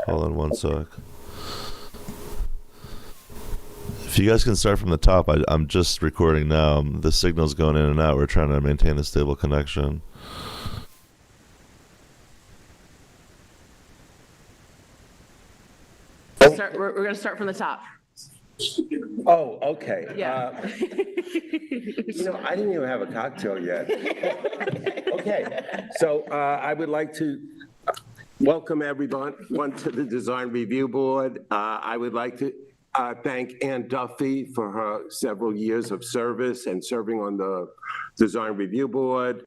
Hold on one sec. If you guys can start from the top, I'm just recording now. The signal's going in and out. We're trying to maintain a stable connection. We're going to start from the top. Oh, okay. Yeah. I didn't even have a cocktail yet. Okay, so I would like to welcome everyone to the Design Review Board. I would like to thank Ann Duffy for her several years of service and serving on the Design Review Board.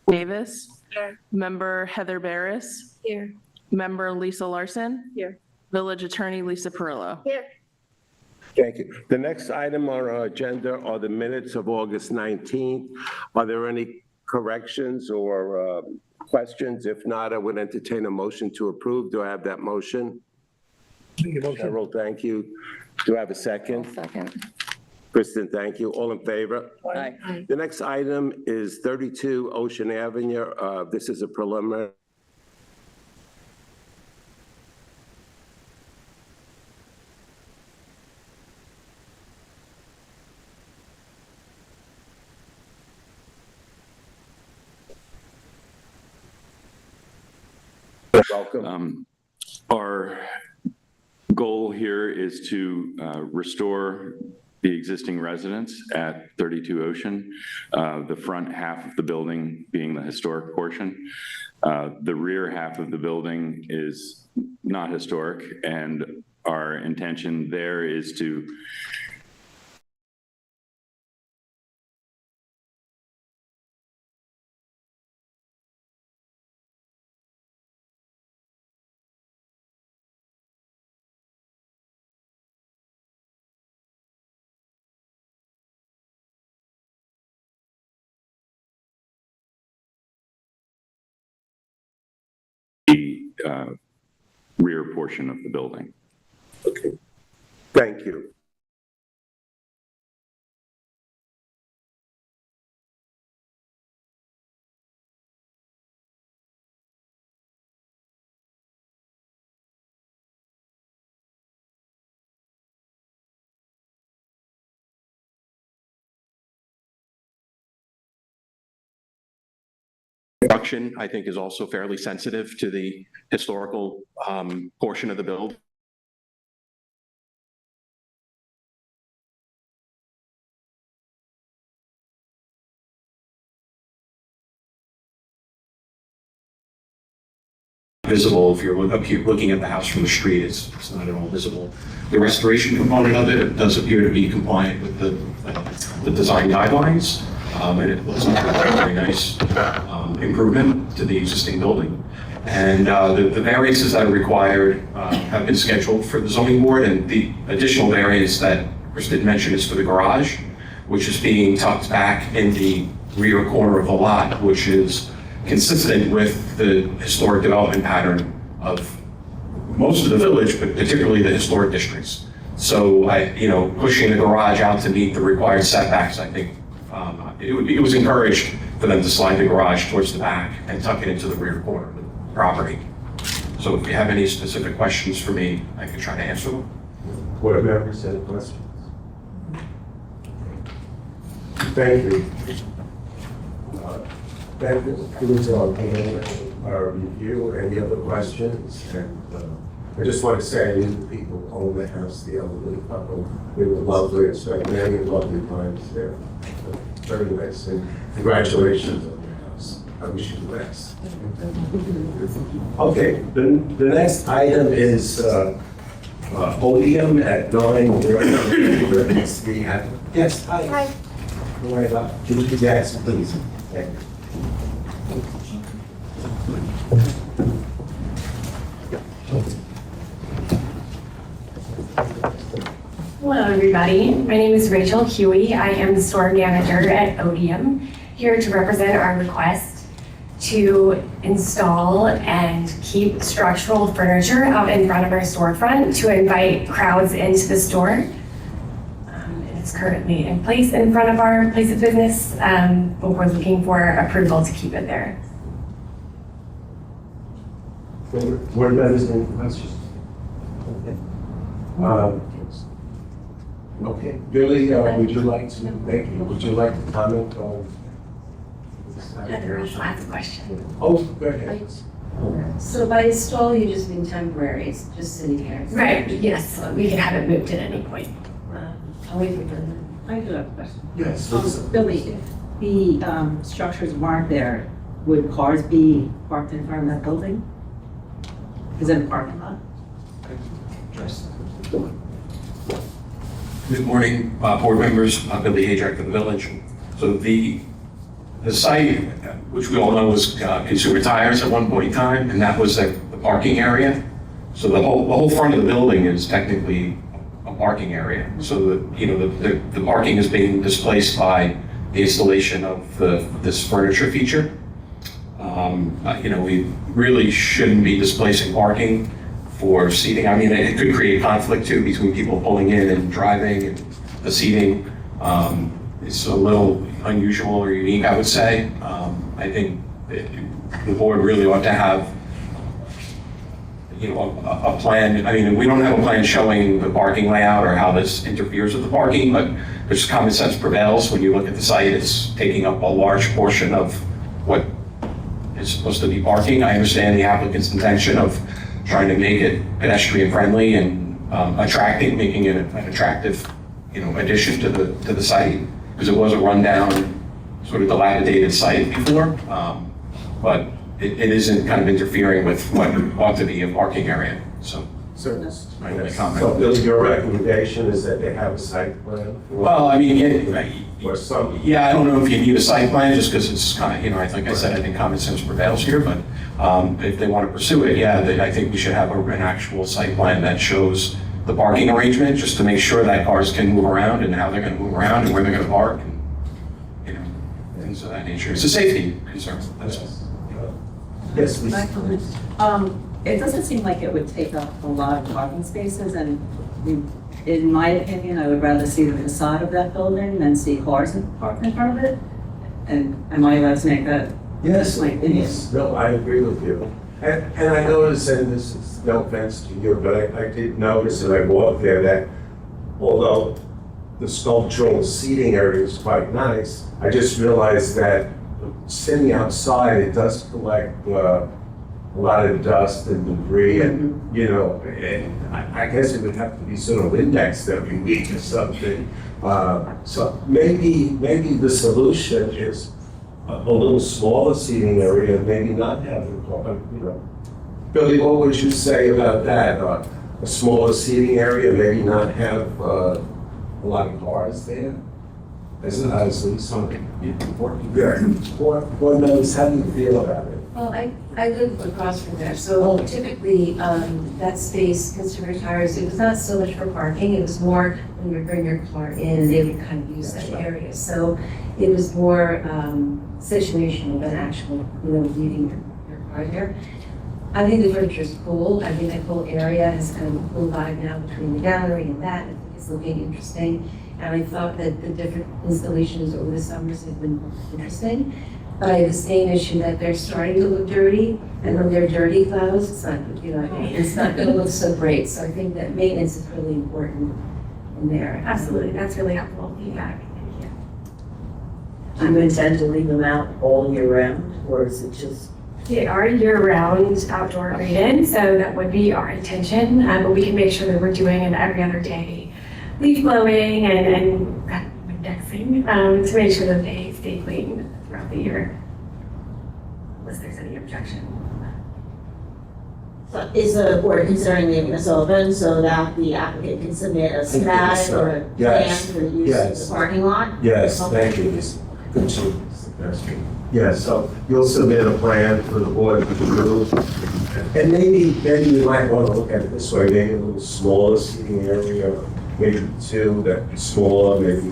Davis. Here. Member Heather Barris. Here. Member Lisa Larson. Here. Village Attorney Lisa Perillo. Here. Thank you. The next item on our agenda are the minutes of August 19th. Are there any corrections or questions? If not, I would entertain a motion to approve. Do I have that motion? Cheryl, thank you. Do I have a second? Second. Kristen, thank you. All in favor? Aye. The next item is 32 Ocean Avenue. This is a preliminary. Welcome. Our goal here is to restore the existing residence at 32 Ocean, the front half of the building being the historic portion. The rear half of the building is not historic, and our intention there is to the rear portion of the building. Okay. Thank you. Construction, I think, is also fairly sensitive to the historical portion of the build. Visible, if you're looking at the house from the street, it's not at all visible. The restoration component of it does appear to be compliant with the design guidelines, and it looks like a very nice improvement to the existing building. And the variances that are required have been scheduled for the zoning board, and the additional variance that Chris did mention is for the garage, which is being tucked back in the rear corner of the lot, which is consistent with the historic development pattern of most of the village, but particularly the historic districts. So pushing the garage out to meet the required setbacks, I think it was encouraged for them to slide the garage towards the back and tuck it into the rear corner of the property. So if you have any specific questions for me, I can try to answer them. Board members have questions? Thank you. That concludes our review. Any other questions? And I just want to say, the people who own the house, the elderly couple, they were lovely. I spent many lovely times there. Very nice, and congratulations on your house. I wish you the best. Okay, the next item is podium at 9. Yes, hi. Hi. Don't worry about it. Yes, please. Thank you. Hello, everybody. My name is Rachel Huey. I am the store manager at Odium, here to represent our request to install and keep structural furniture out in front of our storefront to invite crowds into the store. It's currently in place in front of our place of business, but we're looking for approval to keep it there. Board members, any questions? Okay, Billy, would you like to, thank you, would you like to comment on? Heather also has a question. Oh, go ahead. So by install, you just mean temporary, it's just sitting here? Right, yes, we can have it moved at any point. I'll wait for them. I do have a question. Yes, Lisa. Billy, if the structures weren't there, would cars be parked in front of that building? Is it a parking lot? Good morning, board members, Billy Hajack of the Village. So the site, which we all know was Consumer Tires at one point in time, and that was the parking area. So the whole front of the building is technically a parking area. So the parking is being displaced by the installation of this furniture feature. We really shouldn't be displacing parking for seating. I mean, it could create conflict too between people pulling in and driving, and the seating. It's a little unusual or unique, I would say. I think the board really ought to have, a plan. I mean, we don't have a plan showing the parking layout or how this interferes with the parking, but there's common sense prevails. When you look at the site, it's taking up a large portion of what is supposed to be parking. I understand the applicant's intention of trying to make it pedestrian friendly and attracting, making it an attractive, addition to the site, because it was a rundown, sort of dilapidated site before, but it isn't kind of interfering with what ought to be a parking area. So my only comment. So Billy, your recommendation is that they have a site plan? Well, I mean, Or some? yeah, I don't know if you need a site plan, just because it's kind of, like I said, I think common sense prevails here, but if they want to pursue it, yeah, I think we should have an actual site plan that shows the parking arrangement, just to make sure that cars can move around and how they're going to move around and where they're going to park, and, things of that nature. It's a safety concern, that's all. Yes, My Lisa. comment. It doesn't seem like it would take up a lot of parking spaces, and in my opinion, I would rather see the facade of that building than see cars parked in front of it. And am I allowed to make that? Yes, my opinion. yes, no, I agree with you. And I noticed, and this is no offense to you, but I did notice as I walked there that although the sculptural seating area is quite nice, I just realized that sitting outside, it does collect a lot of dust and debris, and, and I guess it would have to be sort of indexed every week or something. So maybe the solution is a little smaller seating area, maybe not have it, Billy, what would you say about that? A smaller seating area, maybe not have a lot of cars there? As something. Board members, how do you feel about it? Well, I live across from there, so typically, that space, Consumer Tires, it was not so much for parking, it was more when you bring your car in, they would kind of use that area. So it was more situational than actual, leaving your car there. I think the furniture is cool. I think that whole area has kind of a cool vibe now between the gallery and that. I think it's looking interesting. And I thought that the different installations over the summers have been interesting. But I have the same issue that they're starting to look dirty, and when they're dirty clouds, it's not, it's not gonna look so great. So I think that maintenance is really important in there. Absolutely, that's really helpful feedback. Thank you. Do you intend to leave them out all year round, or is it just? They are year-round outdoor rated, so that would be our intention, but we can make sure that we're doing it every other day. Leaf blowing and indexing to make sure that they stay clean throughout the year, unless there's any objection. Is the board considering leaving this open so that the applicant can submit a schematic or a plan Yes. for the use of the parking lot? Yes, thank you, Ms. Good suggestion. Yes, so you'll submit a plan for the board to approve. And maybe we might want to look at it this way, maybe a little smaller seating area, maybe two that are smaller, maybe?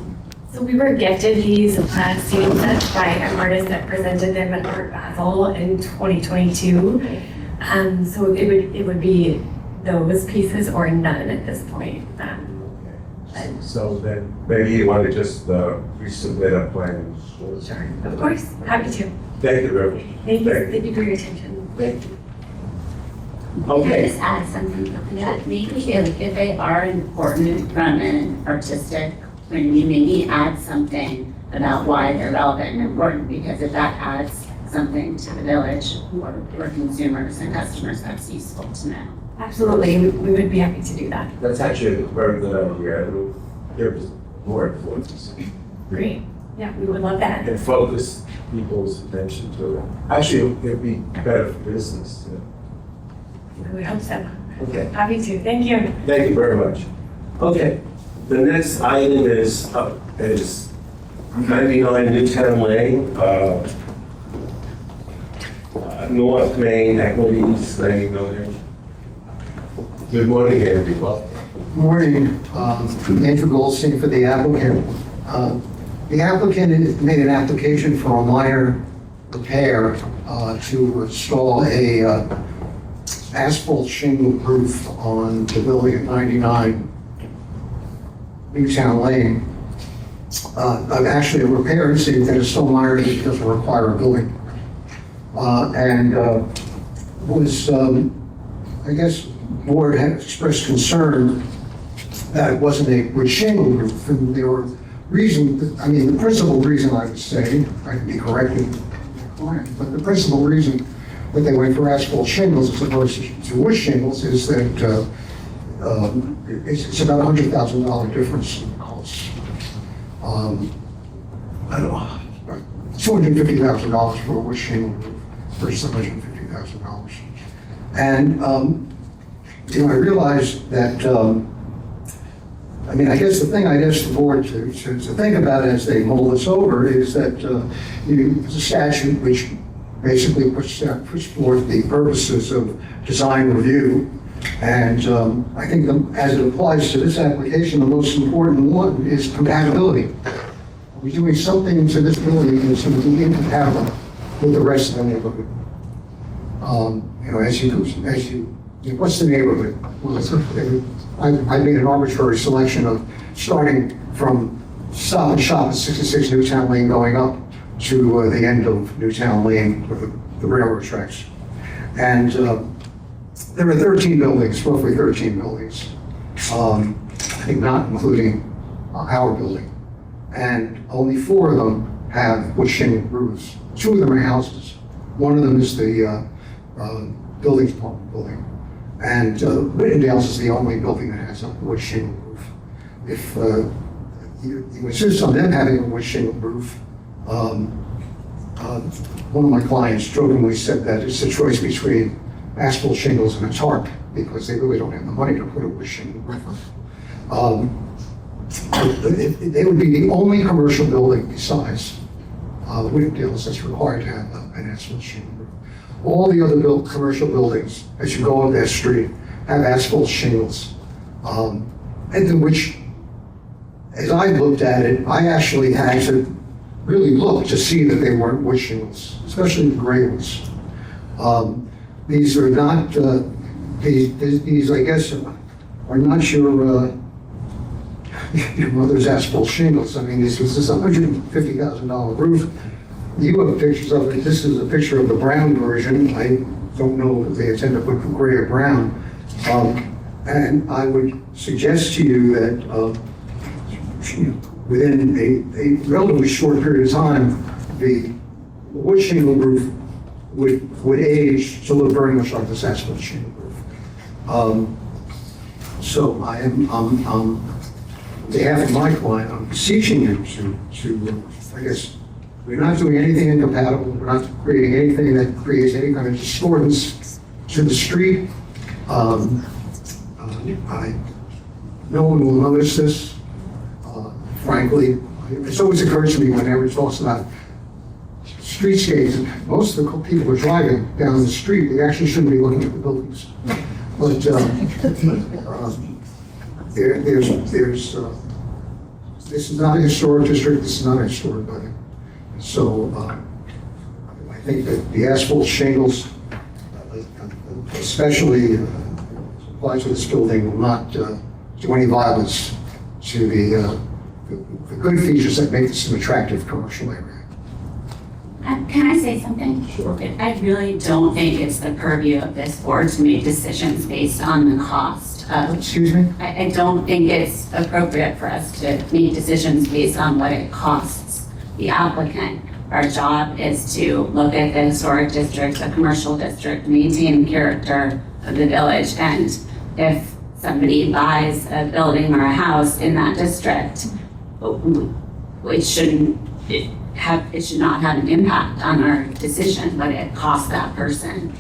So we were gifted these ceiling sets by an artist that presented them at Art Basel in 2022. So it would be those pieces or none at this point. So then maybe you want to just resubmit a plan. Sure, of course, happy to. Thank you very much. Thank you for your attention. Thank you. Can I Okay. just add something to that? Maybe if they are important from an artistic point of view, maybe add something about why they're relevant and important, because if that adds something to the village or consumers and customers, that's useful to know. Absolutely, we would be happy to do that. That's actually a very good idea. It'll give us more importance Great. Yeah, we would love that. and focus people's attention to it. Actually, it'd be better for business. Too. I would hope so. Okay. Happy to. Thank you. Thank you very much. Okay, the next item is 99 Newtown Lane, North Main Equities Lane Building. Good morning, everybody. Morning, Andrew Goldstein for the applicant. The applicant made an application for a minor repair to install a asphalt shingle roof on the building at 99 Newtown Lane. Actually, a repair is that it's so minor that it doesn't require a building. Was, I guess, board had expressed concern that it wasn't a wood shingle roof, and there were reasons, the principal reason I would say, I could be corrected, but the principal reason that they went for asphalt shingles as opposed to wood shingles is that it's about $100,000 difference in costs. I don't know, $250,000 for a wood shingle roof versus $150,000. And I realized that, I guess the thing I'd ask the board to think about as they mull this over is that there's a statute which basically puts forth the purposes of design review. And I think as it applies to this application, the most important one is compatibility. Are we doing something to this building that's going to be incompatible with the rest of the neighborhood? What's the neighborhood? Well, I made an arbitrary selection of starting from Stop and Shop at 66 Newtown Lane going up to the end of Newtown Lane with the railroad tracks. And there are 13 buildings, roughly 13 buildings, I think not including our building. And only 4 of them have wood shingle roofs. 2 of them are houses. One of them is the building department building. And Whittendale's is the only building that has a wood shingle roof. If you insist on them having a wood shingle roof, one of my clients jokingly said that it's a choice between asphalt shingles and a tarp because they really don't have the money to put a wood shingle roof on. They would be the only commercial building besides Whittendale's that's required to have an asphalt shingle roof. All the other commercial buildings, as you go on that street, have asphalt shingles. And in which, as I looked at it, I actually had to really look to see that they weren't wood shingles, especially the gray ones. These are not, these I guess, are not your mother's asphalt shingles. This is a $150,000 roof. You have pictures of it. This is a picture of the brown version. I don't know if they intend to put gray or brown. And I would suggest to you that within a relatively short period of time, the wood shingle roof would age to look very much like this asphalt shingle roof. So I am, on behalf of my client, I'm beseeching you to I guess, we're not doing anything incompatible. We're not creating anything that creates any kind of disturbance to the street. No one will notice this. Frankly, it's always occurred to me whenever it talks about streetscapes, most of the people who are driving down the street, they actually shouldn't be looking at the buildings. But This is not a historic district, this is not a historic building. So I think that the asphalt shingles, especially applied to this building, will not do any violence to the good features that make this an attractive commercial area. Can I say something? Sure. I really don't think it's the purview of this board to make decisions based on the cost of. Excuse me? I don't think it's appropriate for us to make decisions based on what it costs the applicant. Our job is to look at the historic district, the commercial district, maintain the character of the village. And if somebody buys a building or a house in that district, it should not have an impact on our decision, what it costs that person.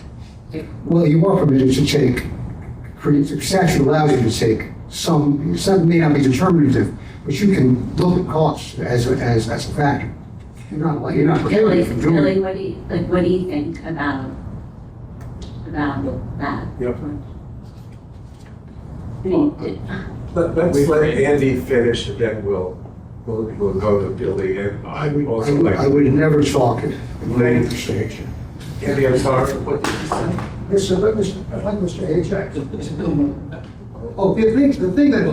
Well, you are permitted to take, the statute allows you to take some may not be determinative, but you can look at costs as a factor. You're not Really, prohibited from doing it. what do you think about that? Yep. I mean, Let's let Andy finish, and then we'll go to Billy, and I would also like. I would never talk at the stage. Andy, I'm sorry, what did you say? I'd like Mr. Ajak. Oh, the thing that,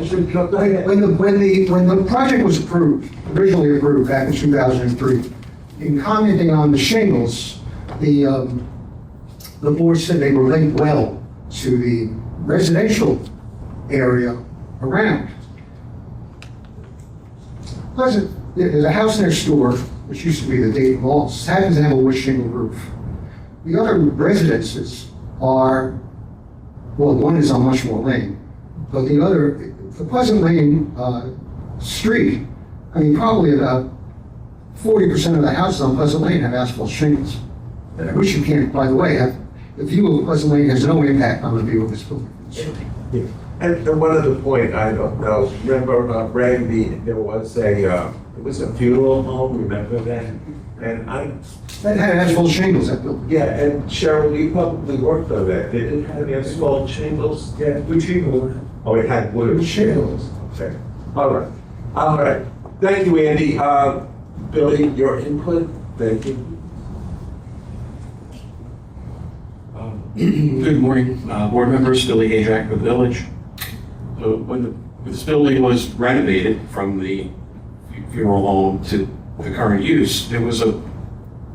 when the project was originally approved back in 2003, in commenting on the shingles, the board said they relate well to the residential area around. There's a house next door, which used to be the Dayton Malls, happens to have a wood shingle roof. The other residences are, well, one is on Mushmore Lane, but the Pleasant Lane street, I mean, probably about 40% of the houses on Pleasant Lane have asphalt shingles, which you can't, by the way, the view of Pleasant Lane has no impact on the view of this building. And one other point, I don't know, remember, Randy, there was it was a funeral home, remember that? And That had asphalt shingles, that building. yeah, and Cheryl, you probably worked on that, did it have asphalt shingles? Yeah, wood shingles. Oh, it had wood shingles, okay, all right, thank you, Andy. Billy, your input, thank you. Good morning, board members, Billy Ajak with the Village. So when this building was renovated from the funeral home to the current use, it was a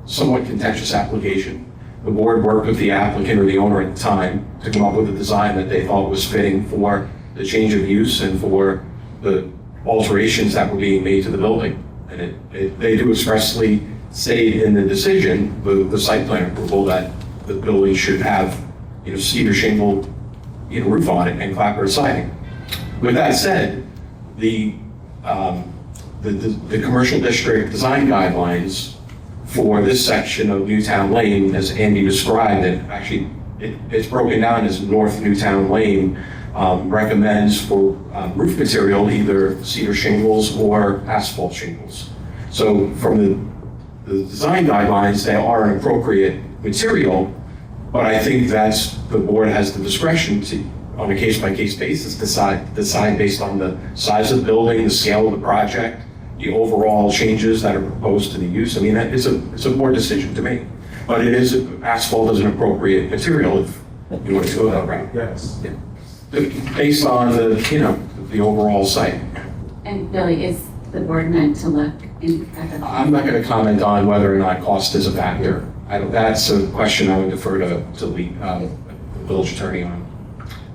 somewhat contentious application. The board worked with the applicant or the owner at the time to come up with a design that they thought was fitting for the change of use and for the alterations that were being made to the building. And they do expressly state in the decision, the site plan approval, that the building should have, cedar shingle, roof on it and clapboard siding. With that said, the commercial district design guidelines for this section of Newtown Lane, as Andy described it, actually it's broken down as North Newtown Lane, recommends for roof material either cedar shingles or asphalt shingles. So from the design guidelines, they are an appropriate material, but I think that's, the board has the discretion to, on a case-by-case basis, decide based on the size of the building, the scale of the project, the overall changes that are proposed to the use. I mean, it's a board decision to make, but it is, asphalt is an appropriate material if you want to go that route. Yes. Yeah. Based on the overall site. And Billy, is the board meant to look in at the? I'm not going to comment on whether or not cost is a factor. That's a question I would defer to the village attorney on.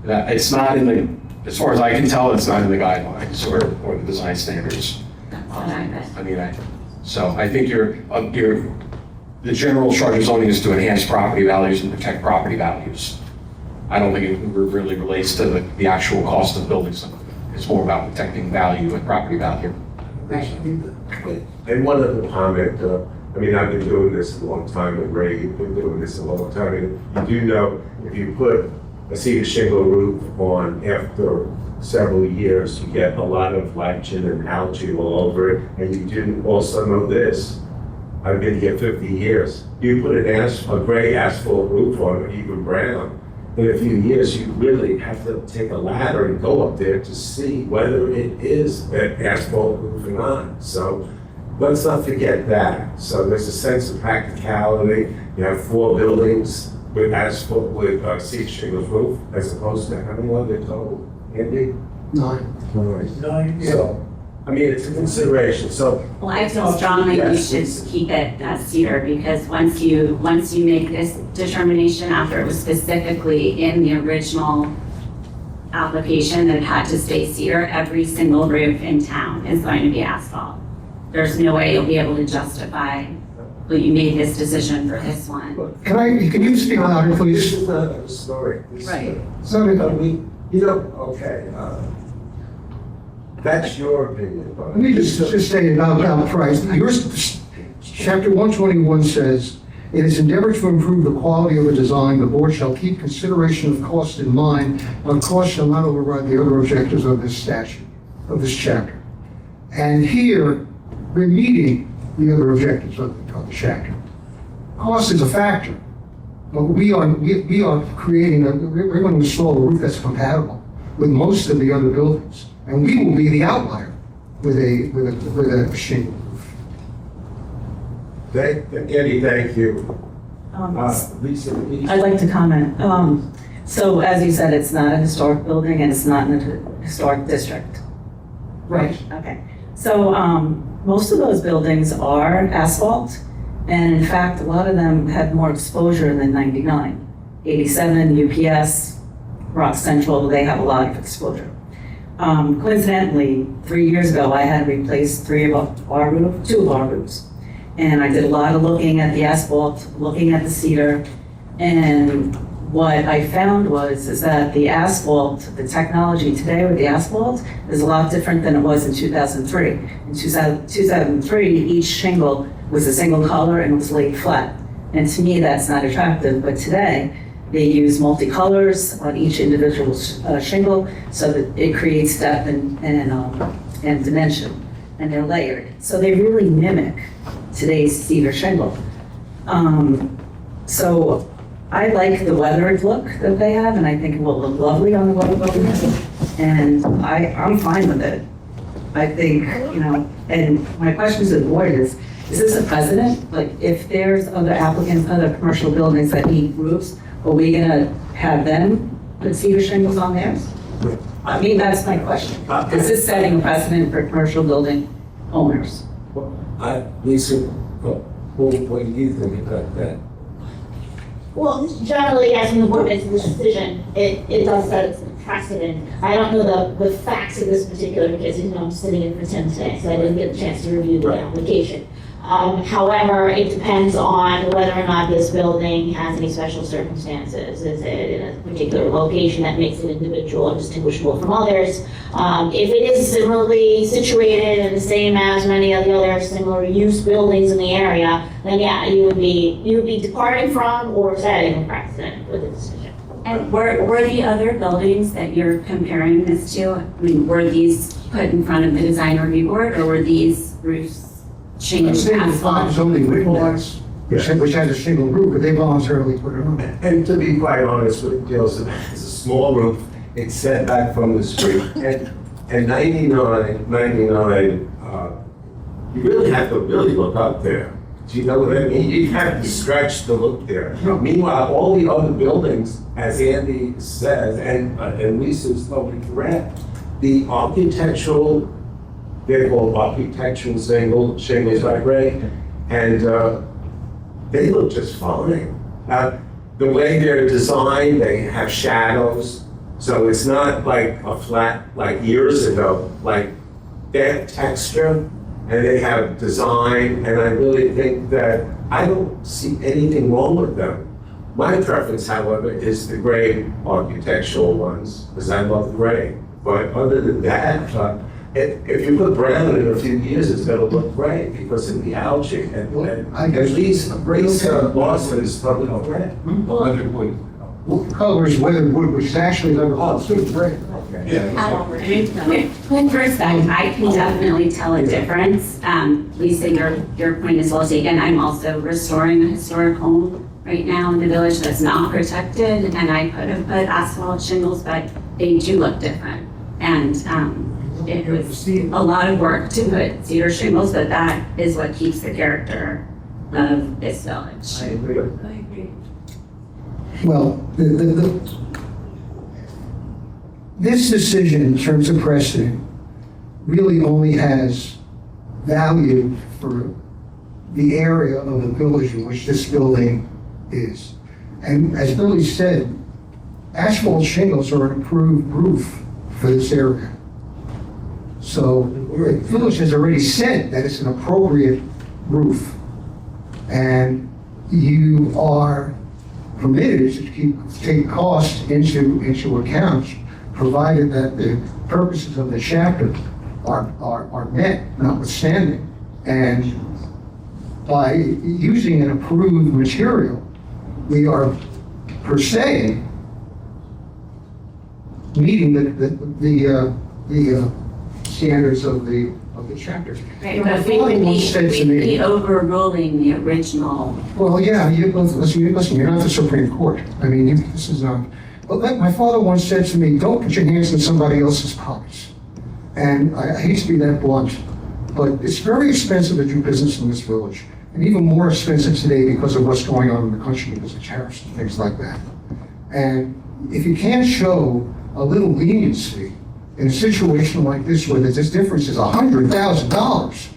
That it's not in the, as far as I can tell, it's not in the guidelines or the design standards. That's what I read. So I think the general charge of zoning is to enhance property values and protect property values. I don't think it really relates to the actual cost of building something. It's more about protecting value and property value. Right. And one other comment, I've been doing this a long time, and Ray, you've been doing this a long time, and you do know, if you put a cedar shingle roof on after several years, you get a lot of lichen and algae all over it, and you do also know this. I've been here 50 years. You put a gray asphalt roof on, or even brown, in a few years, you really have to take a ladder and go up there to see whether it is an asphalt roof or not. So let's not forget that. So there's a sense of practicality. You have 4 buildings with asphalt, with cedar shingles roof, as opposed to how many are there total? Andy? 9. 9. So, I mean, it's a consideration. So Well, I feel strongly you Yes. should keep it as cedar because once you make this determination after it was specifically in the original application that it had to stay cedar, every single roof in town is going to be asphalt. There's no way you'll be able to justify, well, you made this decision for this one. Can you speak louder, this please? is not a story. This- Right. Sorry. Okay. That's your opinion, but. Let me just say about price. Yours, chapter 121 says, in its endeavor to improve the quality of a design, the board shall keep consideration of cost in mind, but cost shall not override the other objectives of this statute, of this chapter. And here, we're meeting the other objectives of the chapter. Cost is a factor, but we are creating, we're going to install a roof that's compatible with most of the other buildings. And we will be the outlier with a shingle roof. Andy, thank you. Lisa, please. I'd like to comment. So as you said, it's not a historic building and it's not in a historic district. Right. Okay. So most of those buildings are asphalt. And in fact, a lot of them had more exposure than 99. 87, UPS, Rock Central, they have a lot of exposure. Coincidentally, 3 years ago, I had replaced 2 of our roofs. And I did a lot of looking at the asphalt, looking at the cedar. And what I found is that the asphalt, the technology today with the asphalt is a lot different than it was in 2003. In 2003, each shingle was a single color and was laid flat. And to me, that's not attractive. But today, they use multicolors on each individual shingle so that it creates depth and dimension, and they're layered. So they really mimic today's cedar shingle. So I like the weathered look that they have, and I think it will look lovely on the weathered buildings. And I'm fine with it. I think, and my question to the board is this a precedent? Like, if there's other applicants, other commercial buildings that need roofs, are we gonna have them put cedar shingles on theirs? I mean, that's my question. Is this setting a precedent for commercial building owners? Lisa, what do you think about that? Well, generally, as when the board makes this decision, it does set its precedent. I don't know the facts of this particular case, I'm sitting in for 10 today, so I didn't get a chance to review the application. However, it depends on whether or not this building has any special circumstances. Is it in a particular location that makes it individual and distinguishable from others? If it is similarly situated and the same as many of the other similar use buildings in the area, then yeah, you would be departing from or setting a precedent with the decision. And were the other buildings that you're comparing this to, I mean, were these put in front of the design review board or were these roofs changed to asphalt? Zoning regulations, which has a shingle roof, but they voluntarily put it on. And to be quite honest with you, it's a small roof, it's set back from the street, and 99, you really have to really look up there. Do you know what I mean? You have to stretch to look there. Meanwhile, all the other buildings, as Andy says, and Lisa's totally correct, the architectural, they're called architectural shingles, right, Ray? And they look just fine. The way they're designed, they have shadows, so it's not like a flat, like years ago, like they have texture and they have design, and I really think that I don't see anything wrong with them. My preference, however, is the gray architectural ones, because I love gray. But other than that, if you put brown in a few years, it's gonna look great because of the algae. And at least Lawson is probably all red. Color is weathered wood, which is actually like a whole suit of gray. When first I can definitely tell a difference. Lisa, your point is well taken. I'm also restoring a historic home right now in the village that's not protected, and I could have put asphalt shingles, but they do look different. And it was a lot of work to put cedar shingles, but that is what keeps the character of this village. I agree. Well, this decision in terms of precedent really only has value for the area of the village in which this building is. And as Billy said, asphalt shingles are an approved roof for this area. So the village has already said that it's an appropriate roof. And you are permitted to take cost into account, provided that the purposes of the chapter are met, notwithstanding. And by using an approved material, we are per se meeting the standards of the chapter. Right, but we would be overruling the original. Well, yeah, listen, you're not the Supreme Court. I mean, this is not. But like my father once said to me, don't put your hands in somebody else's pockets. And I hate to be that blunt, but it's very expensive to do business in this village. And even more expensive today because of what's going on in the country because of tariffs and things like that. And if you can't show a little leniency in a situation like this where this difference is $100,000,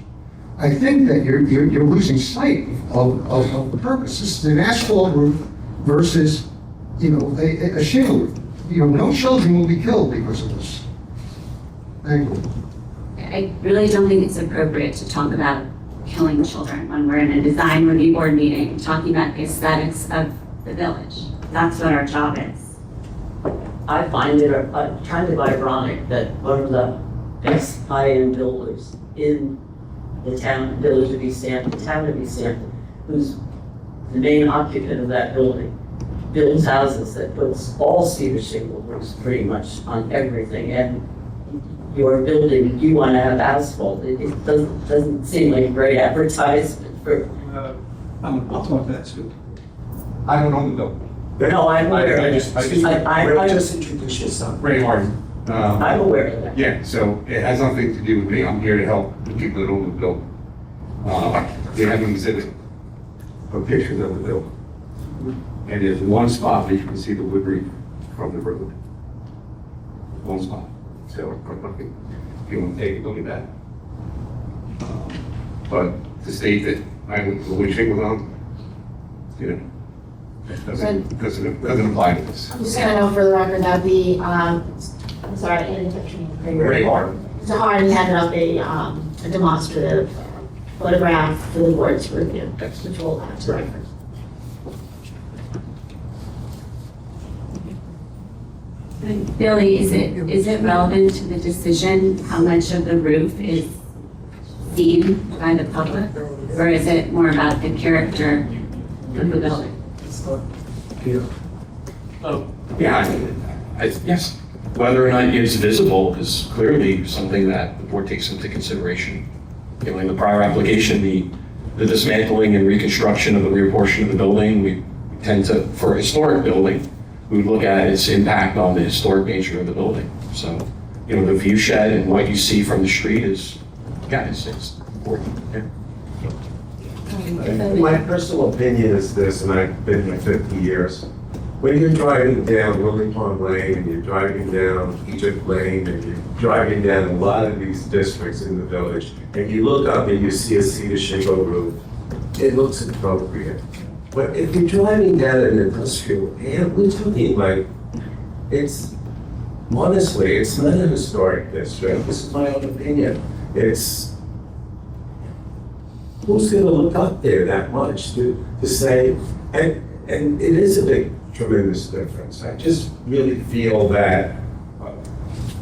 I think that you're losing sight of the purpose. This is an asphalt roof versus, a shingle roof. No children will be killed because of this. Thank you. I really don't think it's appropriate to talk about killing children when we're in a design review board meeting, talking about the aesthetics of the village. That's what our job is. I find it kind of ironic that one of the best high-end builders in the village of East Hampton, town of East Hampton, who's the main occupant of that building, builds houses that puts all cedar shingle roofs pretty much on everything. And your building, you want to have asphalt. It doesn't seem like a great advertisement for. I'll talk to that too. I don't own the building. No, I'm aware. I just introduce yourself. Ray Martin. I'm aware of that. Yeah, so it has nothing to do with me. I'm here to help the people that own the building. They have an exhibit of pictures of the building. And there's one spot where you can see the wood reef from the road. One spot. So if you want to take a look at that. But to state that I would the wood shingles on, that doesn't apply to this. I'm just gonna know for the record that I'm sorry, I didn't catch your name. Ray Martin. Mr. Harden handed up a demonstrative photograph for the board to review, which we'll have to reference. Billy, is it relevant to the decision how much of the roof is seen by the public? Or is it more about the character of the building? Yes. Whether or not it's visible is clearly something that the board takes into consideration. In the prior application, the dismantling and reconstruction of the rear portion of the building, we tend to, for a historic building, we would look at its impact on the historic nature of the building. So, the view shed and what you see from the street is important. Yeah. My personal opinion is this, and I've been here 50 years. When you're driving down Lily Pond Lane, and you're driving down Egypt Lane, and you're driving down a lot of these districts in the village, and you look up and you see a cedar shingle roof, it looks appropriate. But if you're driving down an industrial, and we're talking like, honestly, it's not a historic district. This is my own opinion. Who's gonna look up there that much to say, and it is a big, tremendous difference. I just really feel that,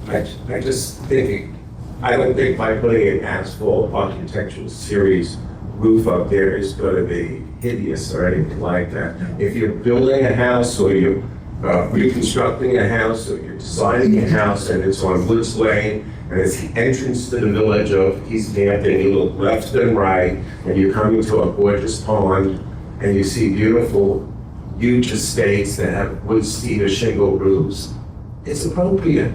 I just think, I don't think by putting an asphalt architectural series roof up there is gonna be hideous or anything like that. If you're building a house or you're reconstructing a house or you're designing a house and it's on Woods Lane and it's the entrance to the village of East Hampton, you look left and right and you're coming to a gorgeous pond and you see beautiful huge estates that have wood cedar shingle roofs, it's appropriate.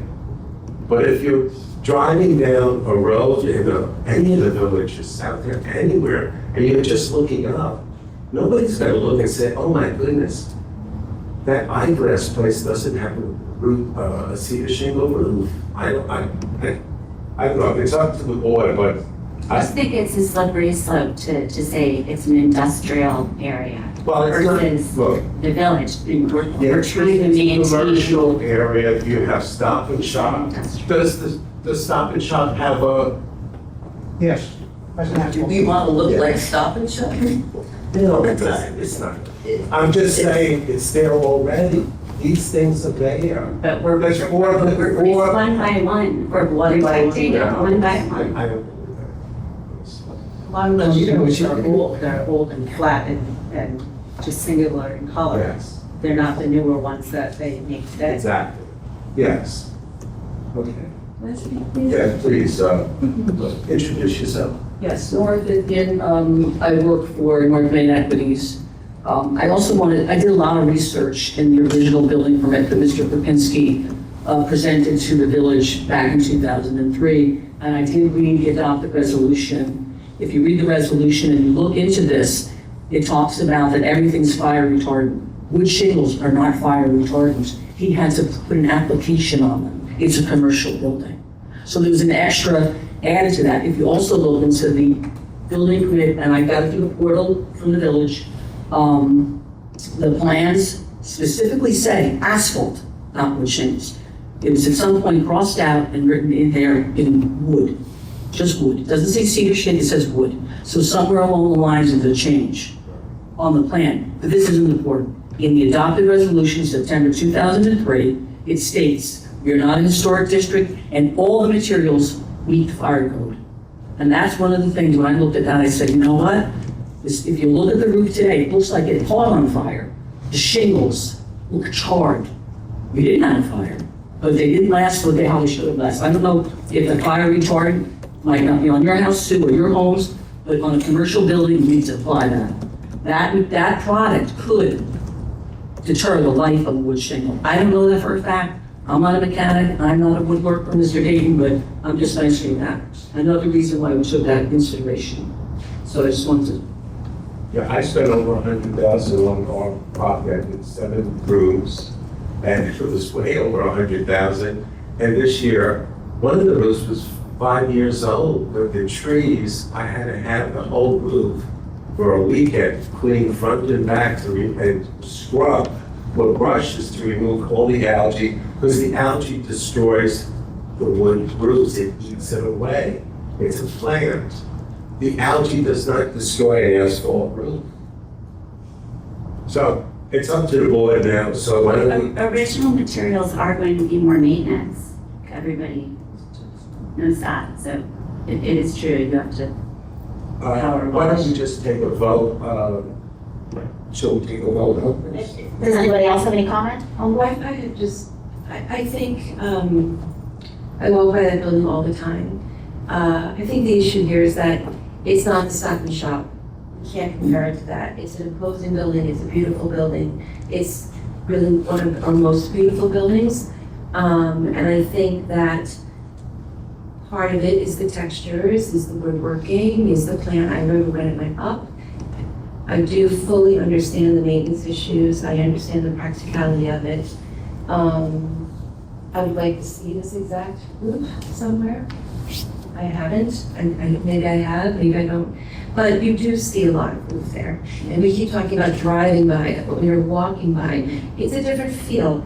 But if you're driving down a road in any of the villages out there, anywhere, and you're just looking up, nobody's gonna look and say, oh my goodness, that eyeglass place doesn't have a cedar shingle roof. I don't know, it's up to the board, but I just think it's a slippery slope to say it's an industrial area well, it's versus not, look, the village. We're trying to it's a maintain. commercial area, you have Stop and Shop. Does the Stop and Shop have a? Yes. Do we want to look like Stop and Shop? No, it's not. I'm just saying, it's there already. These things are there. But we're There's four, one by one. We're protecting it one by one. I don't. A lot of those shingles are old, they're old and flat and just singular in color. Yes, They're not the newer ones that they make today. exactly. Yes. Okay. Let's be clear. Yeah, please, introduce yourself. Yes, North Indian, I work for North Main Equities. I also I did a lot of research in the original building permit that Mr. Kropinski presented to the village back in 2003, and I did read the adopted resolution. If you read the resolution and you look into this, it talks about that everything's fire retardant. Wood shingles are not fire retardants. He had to put an application on them. It's a commercial building. So there was an extra added to that. If you also look into the building permit, and I got it through the portal from the village, the plans specifically say asphalt, not wood shingles. It was at some point crossed out and written in there in wood, just wood. It doesn't say cedar shake, it says wood. So somewhere along the lines of the change on the plan, but this isn't important. In the adopted resolution, September 2003, it states, we are not a historic district and all the materials meet the fire code. And that's one of the things when I looked at that, I said, you know what? If you look at the roof today, it looks like it caught on fire. The shingles look charred. We didn't have a fire, but they didn't last what how they should have lasted. I don't know if the fire retardant might not be on your house too or your homes, but on a commercial building, you need to apply that. That product could deter the life of a wood shingle. I don't know that for a fact. I'm not a mechanic, I'm not a woodworker, Mr. Hayden, but I'm just mentioning that. Another reason why we took that into consideration. So I just wanted to. Yeah, I spent over $100,000 on our project with 7 rooms, and it was way over $100,000. And this year, one of the roofs was 5 years old. With the trees, I had to have the whole roof for a weekend, clean front and back and scrub with brushes to remove all the algae, because the algae destroys the wood roofs, it eats it away. It's a plant. The algae does not destroy an asphalt roof. So it's up to the board now, so why don't we? Original materials are going to be more maintenance. Everybody knows that, so it is true, you have to power Why don't wash. we just take a vote? Shall we take a vote? Does anybody else have any comment? I think, I walk by that building all the time. I think the issue here is that it's not the Stop and Shop. You can't compare it to that. It's an imposing building, it's a beautiful building. It's really one of our most beautiful buildings. And I think that part of it is the textures, is the woodworking, is the plan. I remember when it went up. I do fully understand the maintenance issues. I understand the practicality of it. I would like to see this exact roof somewhere. I haven't, and maybe I have, maybe I don't. But you do see a lot of roof there. And we keep talking about driving by it, but when you're walking by, it's a different feel.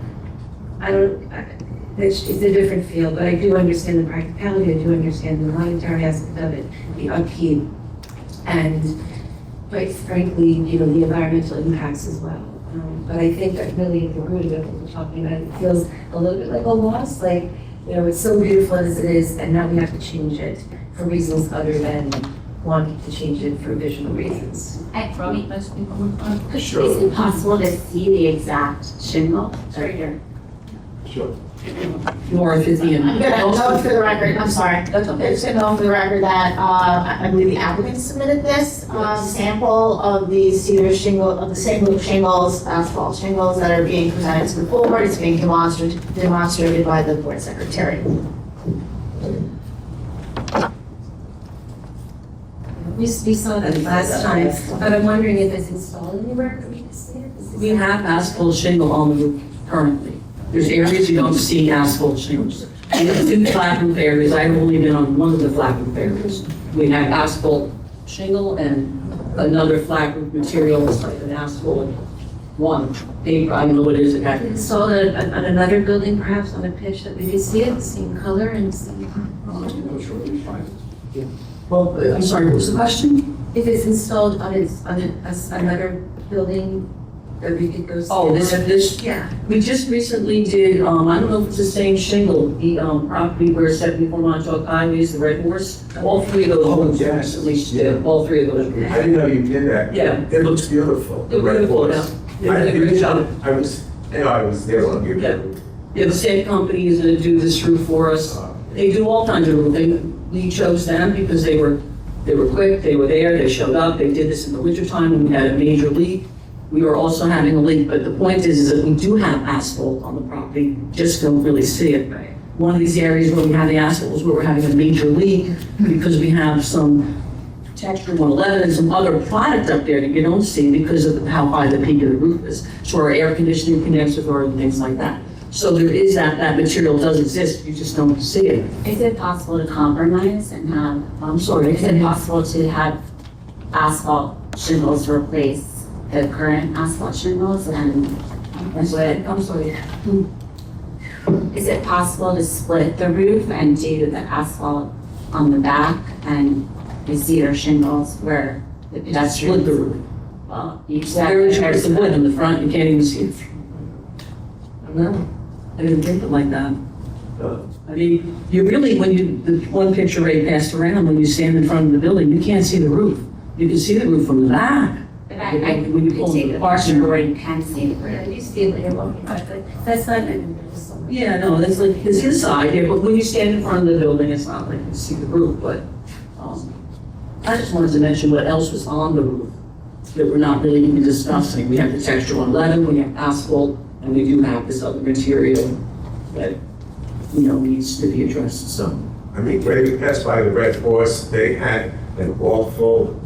It's a different feel, but I do understand the practicality. I do understand the monetary aspect of it, the upkeep, and quite frankly, the environmental impacts as well. But I think that really at the root of it, what we're talking about, it feels a little bit like a loss, it's so beautiful as it is, and now we have to change it for reasons other than wanting to change it for visual reasons. Is it possible to see the exact shingle? Right here. Sure. Nora 50 and. I'm gonna note for the record, I'm sorry. That's okay. Just gonna note for the record that, I believe the applicant submitted this, sample of the cedar shingle, of the same group shingles, asphalt shingles that are being presented to the board. It's being demonstrated by the board secretary. We saw that last time, but I'm wondering if it's installed anywhere that we can see it? We have asphalt shingle on the roof currently. There's areas you don't see asphalt shingles. In the flat roof areas, I've only been on one of the flat roof areas. We have asphalt shingle and another flat roof material, it's like an asphalt one. Paper, I don't know what it is exactly. Installed on another building, perhaps on a pitch that we can see it, the same color and same. Well, I'm sorry, what was the question? If it's installed on another building, that we could go see. Oh, this, Yeah. we just recently did, I don't know if it's the same shingle, the property where 74 Montauk Highway is the Red Horse. All three of those ones recently did, all three of those. I didn't know you did that. Yeah. It looks beautiful. They're beautiful, yeah. They I did a great job. I was there on your. Yeah. Yeah, the same company is gonna do this roof for us. They do all kinds of roofing. We chose them because they were quick, they were there, they showed up, they did this in the wintertime when we had a major leak. We were also having a leak, but the point is that we do have asphalt on the property, just don't really see it. One of these areas where we have the asphalt is where we're having a major leak because we have some Texture 111 and some other product up there that you don't see because of how high the peak of the roof is. So our air conditioning connects with and things like that. So there is that material does exist, you just don't see it. Is it possible to compromise and have, I'm sorry. is it possible to have asphalt shingles replace the current asphalt shingles and I'm sorry. is it possible to split the roof and do the asphalt on the back and the cedar shingles where the pedestrians? Split the roof. Well, you said There is there's the wood in the front, you can't even see it. I don't know, I didn't think of it like that. I mean, you really, the one picture Ray passed around, when you stand in front of the building, you can't see the roof. You can see the roof from the back. But I When you pull could take the a parts picture and- where you can see the Yeah, roof. you see it when you're walking by, but that's not, Yeah, no, that's like, it's inside here, but when you stand in front of the building, it's not like you see the roof, but, I just wanted to mention what else was on the roof that we're not really even discussing. We have the Texture 111, we have asphalt, and we do have this other material that, needs to be addressed, so. I mean, when we passed by the Red Horse, they had an awful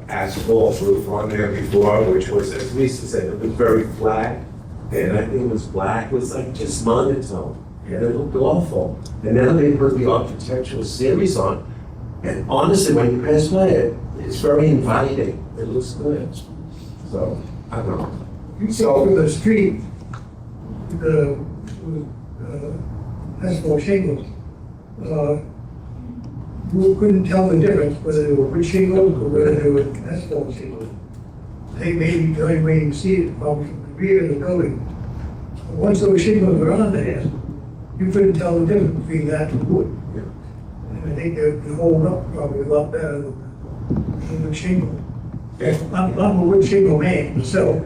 asphalt roof on there before, which was, as Lisa said, it was very flat. And I think it was black, it was like just monotone, and it looked awful. And now they put the architectural series on, and honestly, when you pass by it, it's very inviting, it looks good. So, I don't know. You see over the street, the asphalt shingles, you couldn't tell the difference whether they were wood shingles or whether they were asphalt shingles. They maybe the only way you can see it probably from the rear of the building. But once those shingles were on there, you couldn't tell the difference between that and wood. And I think they hold up probably a lot better than the shingle. I'm a wood shingle man myself.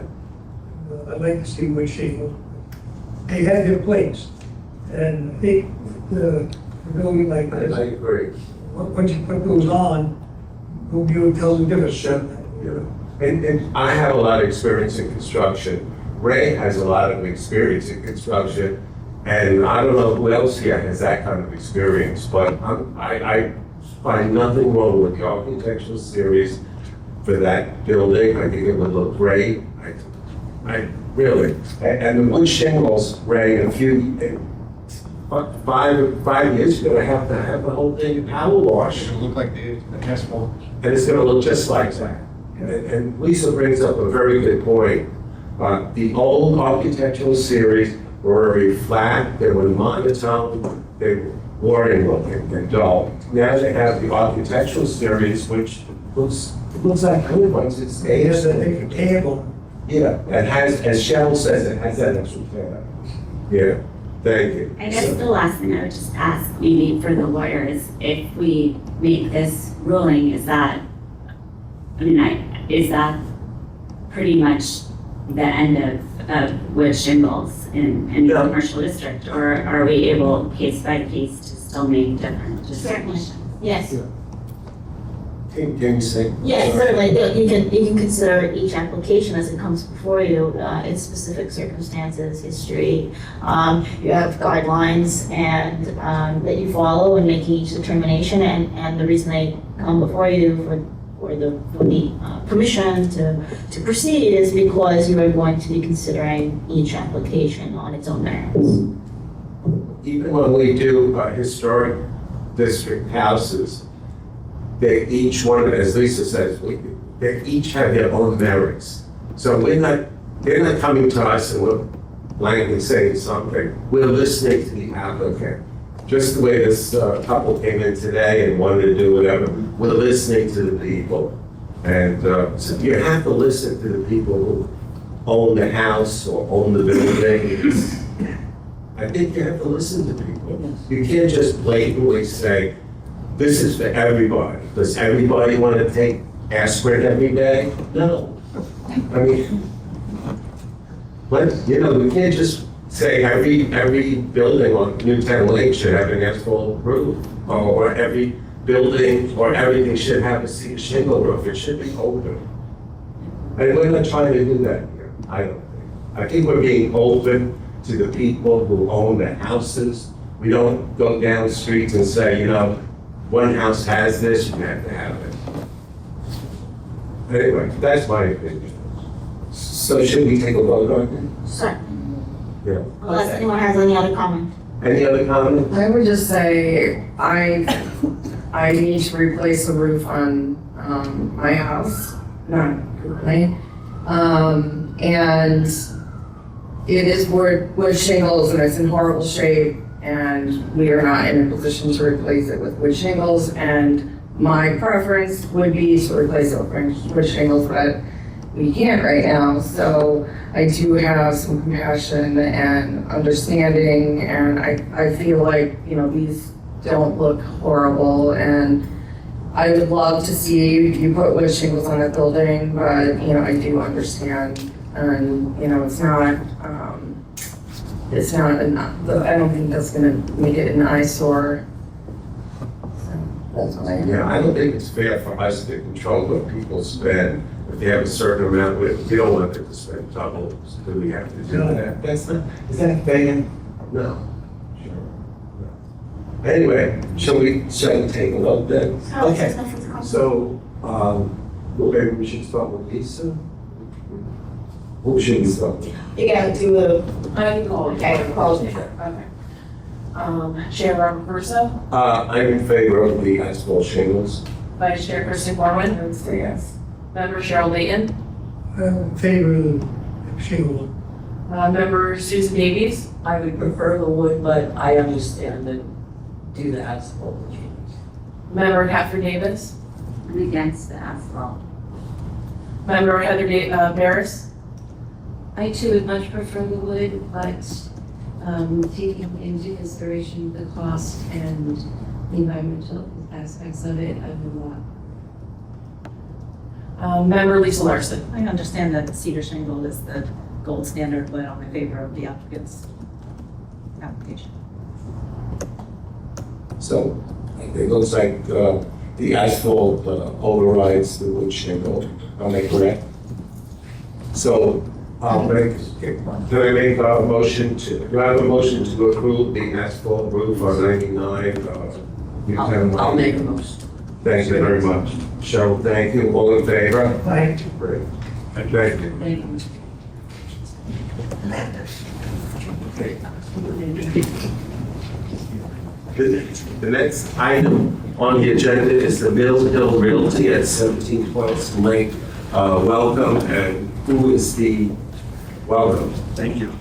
I'd like to see wood shingles. They have their place. And I think the building like I this, agree. once you put those on, you'll be able to tell the difference. Yeah. And I have a lot of experience in construction. Ray has a lot of experience in construction. And I don't know who else here has that kind of experience, but I find nothing wrong with the architectural series for that building. I think it would look great. I really. And the wood shingles, Ray, in a few, 5 years ago, I have to have the whole thing power washed. It'll look like the asphalt. And it's gonna look just like that. And Lisa brings up a very good point. The old architectural series were very flat, they were monotone, they were boring looking and dull. Now they have the architectural series, which looks like good ones. It's There's an extra table. yeah, it has, as Cheryl says, it has that extra tab. Yeah. Thank you. I guess the last thing I would just ask maybe for the lawyer is if we make this ruling, is that, is that pretty much the end of wood shingles in the Yeah. commercial district? Or are we able, case by case, to still make different determinations? Yes. Can you say? Yes, certainly. You can consider each application as it comes before you, its specific circumstances, history. You have guidelines and, that you follow in making each determination, and the reason they come before you for the permission to proceed is because you are going to be considering each application on its own merits. Even when we do historic district houses, they each one, as Lisa says, they each have their own merits. So they're not coming to us and we're blankly saying something. We're listening to the applicant. Just the way this couple came in today and wanted to do whatever, we're listening to the people. And so you have to listen to the people who own the house or own the building. I think you have to listen to people. You can't just blatantly say, this is for everybody. Does everybody want to take aspirin every day? No. I mean, we can't just say every building on Newtown Lake should have an asphalt roof, or every building or everything should have a shingle roof. It should be open. And we're not trying to do that here, I don't think. I think we're being open to the people who own the houses. We don't go down streets and say, one house has this, you have to have it. Anyway, that's my opinion. So should we take a vote on it? Sure. Yeah. Unless anyone has any other comment. Any other comments? I would just say, I need to replace the roof on, my house, not currently. And it is wood shingles and it's in horrible shape, and we are not in a position to replace it with wood shingles. And my preference would be to replace it with wood shingles, but we can't right now. So I do have some compassion and understanding, and I feel like, these don't look horrible, and I would love to see you put wood shingles on that building, but, I do understand, and, it's not enough. I don't think that's gonna make it an eyesore. So that's what I have. Yeah, I don't think it's fair for us to control what people spend. If they have a certain amount, we don't want them to spend double, so do we have to do that? That's not, is that fair? No. Sure. No. Anyway, shall we take a look then? Okay, so, maybe we should start with Lisa? Who should we start with? You gotta do Chair Robert Russo, I'm in favor of the asphalt shingles. Vice Chair Kristen Gorman. I would say yes. Member Cheryl Layton, I'm in favor of the shingle. Member Susan Davies, I would prefer the wood, but I understand that do the asphalt change. Member Catherine Davis, I'm against the asphalt. Member Heather Barris, I too would much prefer the wood, but taking into consideration the cost and the environmental aspects of it, I would not. Member Lisa Larson. I understand that cedar shingle is the gold standard, but I'm in favor of the applicant's application. So it looks like the asphalt overrides the wood shingle, am I correct? So do I make a motion do I have a motion to approve the asphalt roof on 99? I'll make a motion. Thank you very much. Cheryl, thank you. All in favor? Aye. Great. Thank you. Thank you. The next item on the agenda is the Mill Hill Realty at 17 Twelfth Lake. Welcome, and who is the, welcome. Thank you.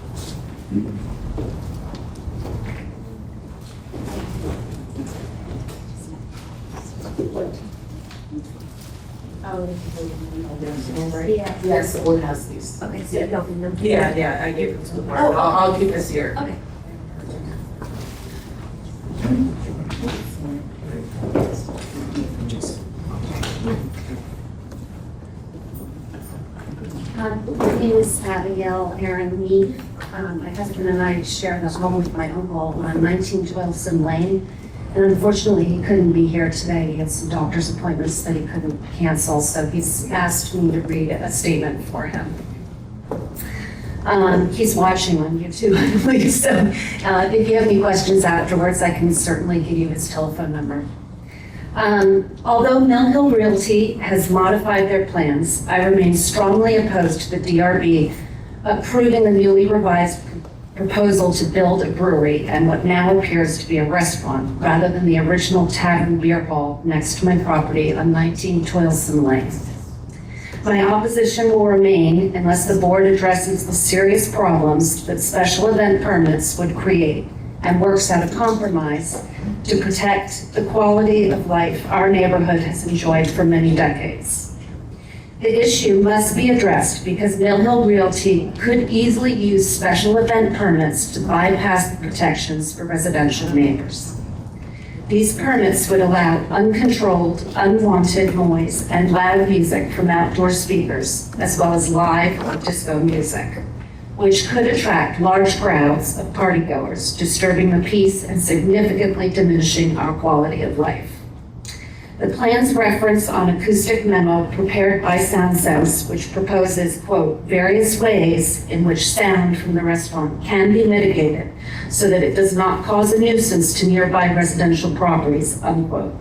Yes, the board has these. Okay, so you don't remember. Yeah, I gave it to the board. I'll keep this here. Okay. My name is Abigail Aaron Lee. My husband and I share the home with my uncle on 19 Wilson Lane. And unfortunately, he couldn't be here today. He had some doctor's appointments that he couldn't cancel, so he's asked me to read a statement for him. He's watching on YouTube, I believe, so if you have any questions afterwards, I can certainly give you his telephone number. Although Mill Hill Realty has modified their plans, I remain strongly opposed to the DRB approving the newly revised proposal to build a brewery and what now appears to be a restaurant rather than the original tavern beer hall next to my property on 19 Toilsome Lane. My opposition will remain unless the board addresses the serious problems that special event permits would create and works out a compromise to protect the quality of life our neighborhood has enjoyed for many decades. The issue must be addressed because Mill Hill Realty could easily use special event permits to bypass the protections for residential neighbors. These permits would allow uncontrolled, unwanted noise and loud music from outdoor speakers, as well as live or disco music, which could attract large crowds of partygoers, disturbing the peace and significantly diminishing our quality of life. The plans reference on acoustic memo prepared by Sound Sense, which proposes, quote, various ways in which sound from the restaurant can be mitigated so that it does not cause a nuisance to nearby residential properties, unquote.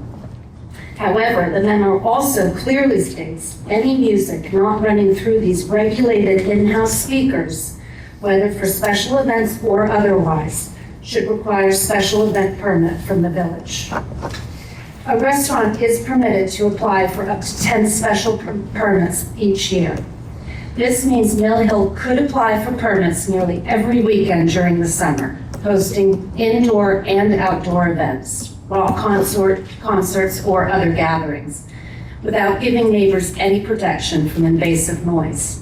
However, the memo also clearly states any music not running through these regulated in-house speakers, whether for special events or otherwise, should require special event permit from the village. A restaurant is permitted to apply for up to 10 special permits each year. This means Mill Hill could apply for permits nearly every weekend during the summer, hosting indoor and outdoor events, rock concerts, or other gatherings, without giving neighbors any protection from invasive noise.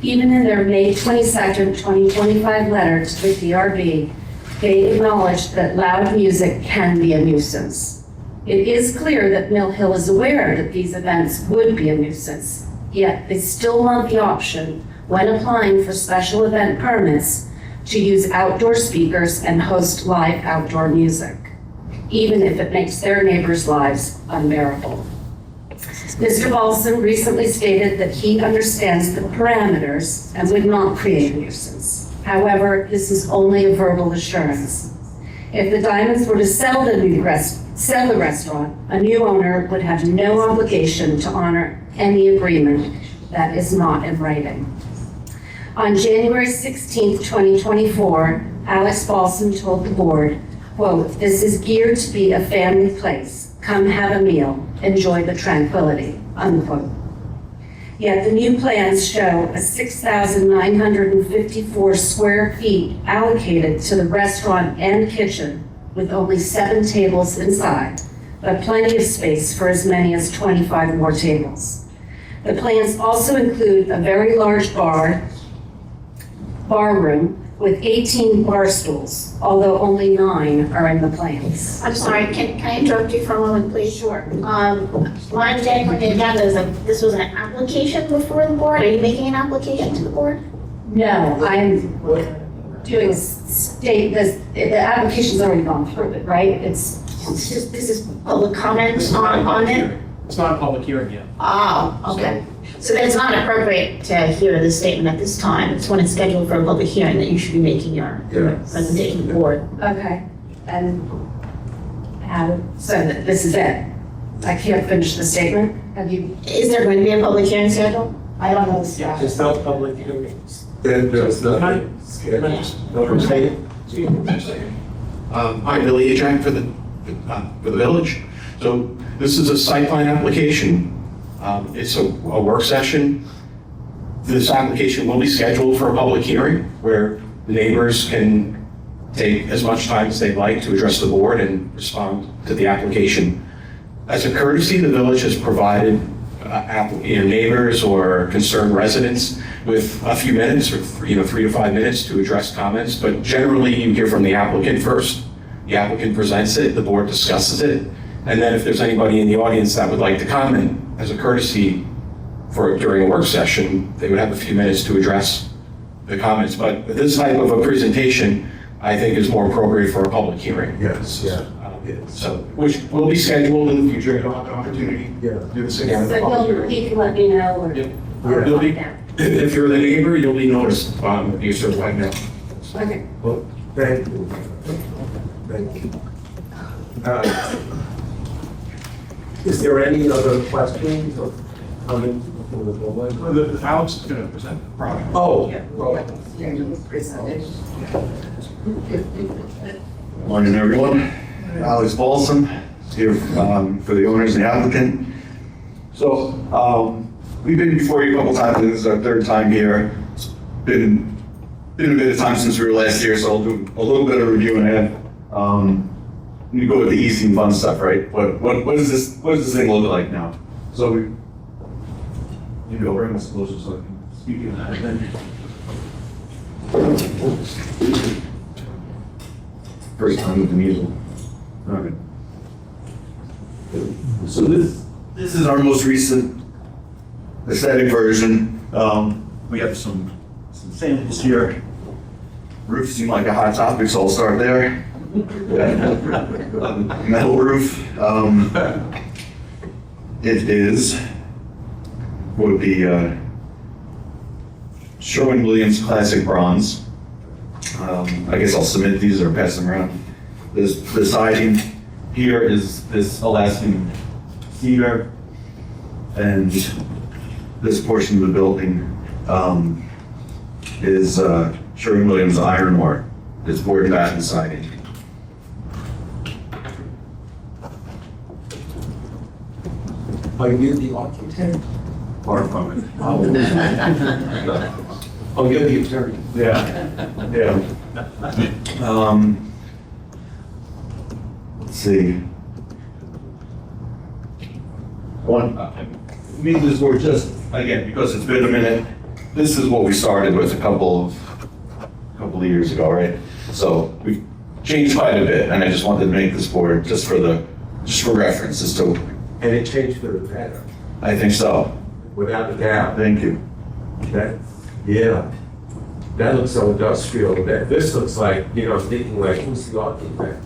Even in their May 22nd, 2025 letter to the DRB, they acknowledged that loud music can be a nuisance. It is clear that Mill Hill is aware that these events would be a nuisance, yet they still want the option, when applying for special event permits, to use outdoor speakers and host live outdoor music, even if it makes their neighbors' lives unbearable. Mr. Balson recently stated that he understands the parameters and would not create a nuisance. However, this is only a verbal assurance. If the Diamonds were to sell the restaurant, a new owner would have no obligation to honor any agreement that is not in writing. On January 16th, 2024, Alex Balson told the board, quote, "This is geared to be a family place. Come have a meal. Enjoy the tranquility," unquote. Yet the new plans show a 6,954 square feet allocated to the restaurant and kitchen with only 7 tables inside, but plenty of space for as many as 25 more tables. The plans also include a very large bar room with 18 bar stools, although only 9 are in the plans. I'm sorry, can I interrupt you for a moment, please? Sure. My understanding from the agenda is that this was an application before the board. Are you making an application to the board? No, I'm doing the application's already gone through it, right? This is public comment on it? It's not a public hearing yet. Oh, okay. So then it's not appropriate to hear this statement at this time. It's when it's scheduled for a public hearing that you should be making your presentation to the board. Okay, and so this is it? I can't finish the statement? Have you? Is there going to be a public hearing scheduled? I don't know the status. There's no public hearings. There's nothing scheduled. I'm the lead agent for the village. So this is a site plan application. It's a work session. This application will be scheduled for a public hearing where the neighbors can take as much time as they'd like to address the board and respond to the application. As a courtesy, the village has provided neighbors or concerned residents with a few minutes, or 3 to 5 minutes to address comments. But generally, you hear from the applicant first. The applicant presents it, the board discusses it, and then if there's anybody in the audience that would like to comment, as a courtesy, during a work session, they would have a few minutes to address the comments. But this type of a presentation, I think, is more appropriate for a public hearing. Yes, yeah. So, which will be scheduled in the future, you'll have an opportunity to do this again. So he can let me know or. You'll be, if you're the neighbor, you'll be noticed, you certified mail. Okay. Well, thank you. Thank you. Is there any other questions or comments from the public? Alex is going to present the project. Oh, Morning, everyone. Alex Balsam, here for the owners and the applicant. So, we've been before you a couple times, this is our third time here. It's been a bit of time since we were last here, so I'll do a little bit of review and you go with the easy and fun stuff, right? What does this thing look like now? So maybe I'll bring this closer so I can speak in that. First time with the measles. Okay. So this is our most recent aesthetic version. We have some samples here. Roofs seem like a hot topic, so I'll start there. Metal roof. It would be Sherwin-Williams Classic Bronze. I guess I'll submit these or pass them around. The siding here is this Alaskan cedar, and this portion of the building is Sherwin-Williams iron ore. It's board and batten siding. are you the architect? Far from it. Oh, you're the attorney. Yeah. Let's see. These were just, again, because it's been a minute, this is what we started with a couple of years ago, right? So we've changed quite a bit, and I just wanted to make this board just for reference as to. And it changed for the better, I think so. without a doubt. Thank you. Yeah. That looks so industrial. This looks like, I'm thinking like, who's the architect?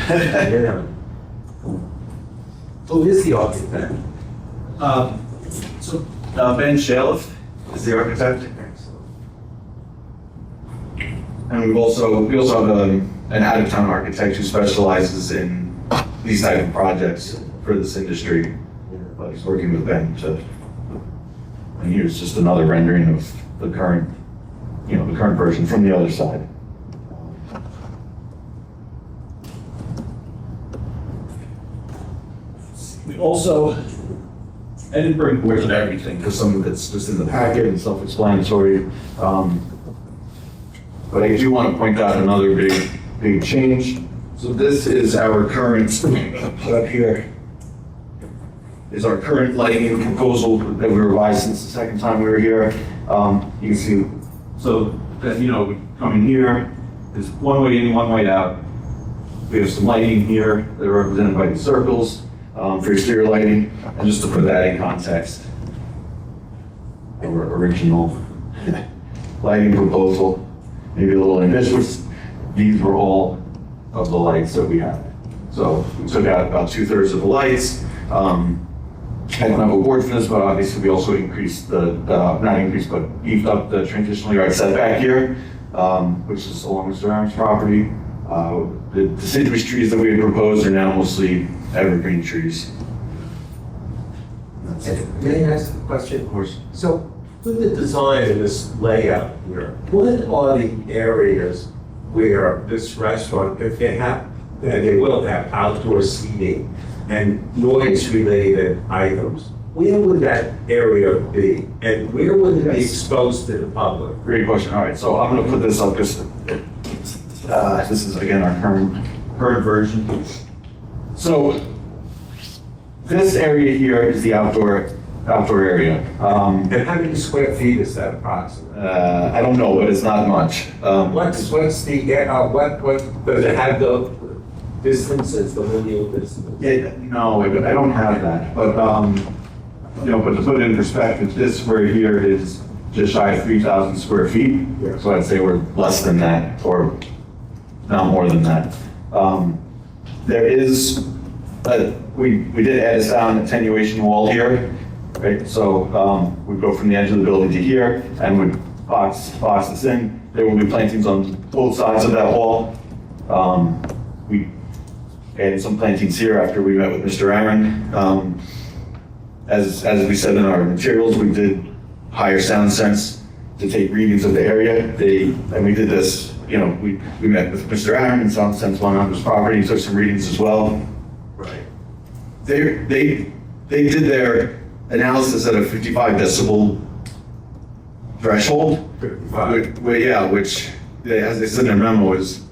Yeah. Who is the architect? Ben Shaliff is the architect. And we also have an out-of-town architect who specializes in these type of projects for this industry. But he's working with Ben and here's just another rendering of the current version from the other side. We also, I didn't bring boards of everything because some of it's just in the packet and self-explanatory. But I do want to point out another big change. So this is our current, up here, is our current lighting proposal that we revised since the second time we were here. You can see, so that, we come in here, there's one way in, one way out. We have some lighting here that are represented by these circles for exterior lighting. And just to put that in context, our original lighting proposal, maybe a little ambitious, these were all of the lights that we had. So we took out about 2/3 of the lights. I don't have a board for this, but obviously we also increased but beefed up the transitional yard setback here, which is along Mr. Aaron's property. The deciduous trees that we had proposed are now mostly evergreen trees. May I ask a question? Of course. So, with the design of this layout here, what are the areas where this restaurant, if they have, and they will have outdoor seating and noise-related items, where would that area be? And where would it be exposed to the public? Great question. All right, so I'm going to put this up because this is again our current version. So this area here is the outdoor area. And how many square feet is that approximately? I don't know, but it's not much. What's the, what, does it have the distances, the lineal distance? Yeah, no, I don't have that, but but to put it in perspective, this square here is just shy of 3,000 square feet. So I'd say we're less than that, or not more than that. There is, we did add a sound attenuation wall here, right? So we go from the edge of the building to here, and we box this in. There will be plantings on both sides of that wall. We added some plantings here after we met with Mr. Aaron. As we said in our materials, we did hire sound sense to take readings of the area. And we did this, we met with Mr. Aaron, and Sound Sense went on his property, took some readings as well. Right. They did their analysis at a 55 decibel threshold. 55. Which, as they said in their memo, is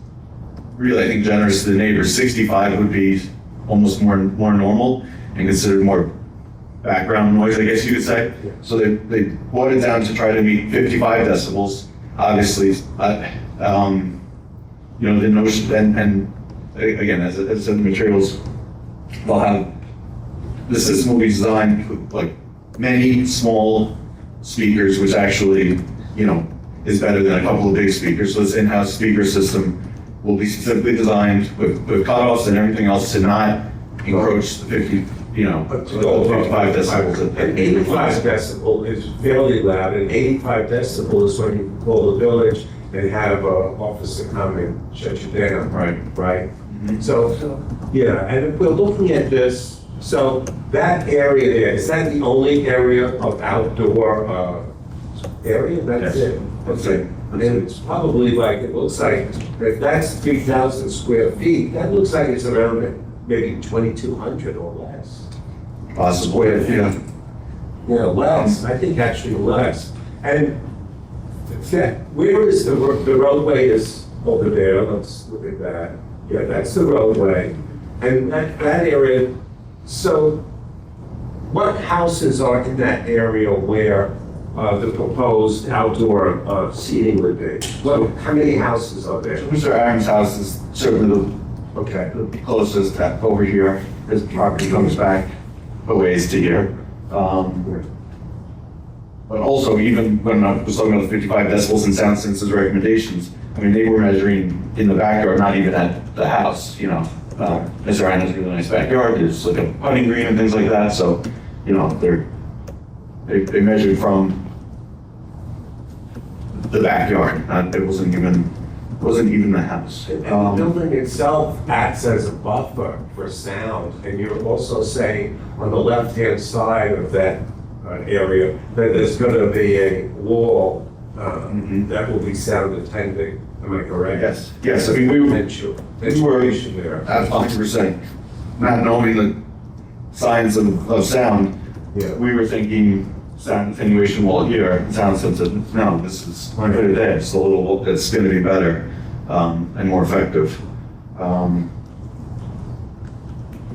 really, I think, generous to the neighbors. 65 would be almost more normal and considered more background noise, I guess you could say. Yeah. So they brought it down to try to meet 55 decibels. Obviously, the notion, and again, as I said, the materials will have, the system will be designed with like many small speakers, which actually, is better than a couple of big speakers. So this in-house speaker system will be specifically designed with cutoffs and everything else to not encroach the 50, But to go 55 decibels. And 85 decibel is fairly loud, and 85 decibel is when you call the village and have an officer come and shut you down. Right. Right? So, yeah, and if we're looking at this, so that area there, is that the only area of outdoor area? That's Yes. it? Okay. And it's probably like, it looks like, if that's 3,000 square feet, that looks like it's around maybe 2,200 or less. Possibly, yeah. Yeah, less, I think actually less. And where is the roadway is over there, let's look at that. Yeah, that's the roadway. And that area, so what houses are in that area where the proposed outdoor seating would be? How many houses are there? Mr. Aaron's house is certainly Okay. the closest over here. His property comes back a ways to here. But also, even when I was talking about the 55 decibels and Sound Sense's recommendations, I mean, they were measuring in the backyard, not even at the house, Mr. Aaron has a really nice backyard, there's like a putting green and things like that, so, they measured from the backyard, it wasn't even the house. And the building itself acts as a buffer for sound, and you're also saying on the left-hand side of that area that there's going to be a wall that will be sound attending. Am I correct? Yes. I mean, we were there. 100%, not knowing the science of sound. Yeah. We were thinking sound attenuation wall here. Sound Sense said, no, this is right there. It's it's going to be better and more effective.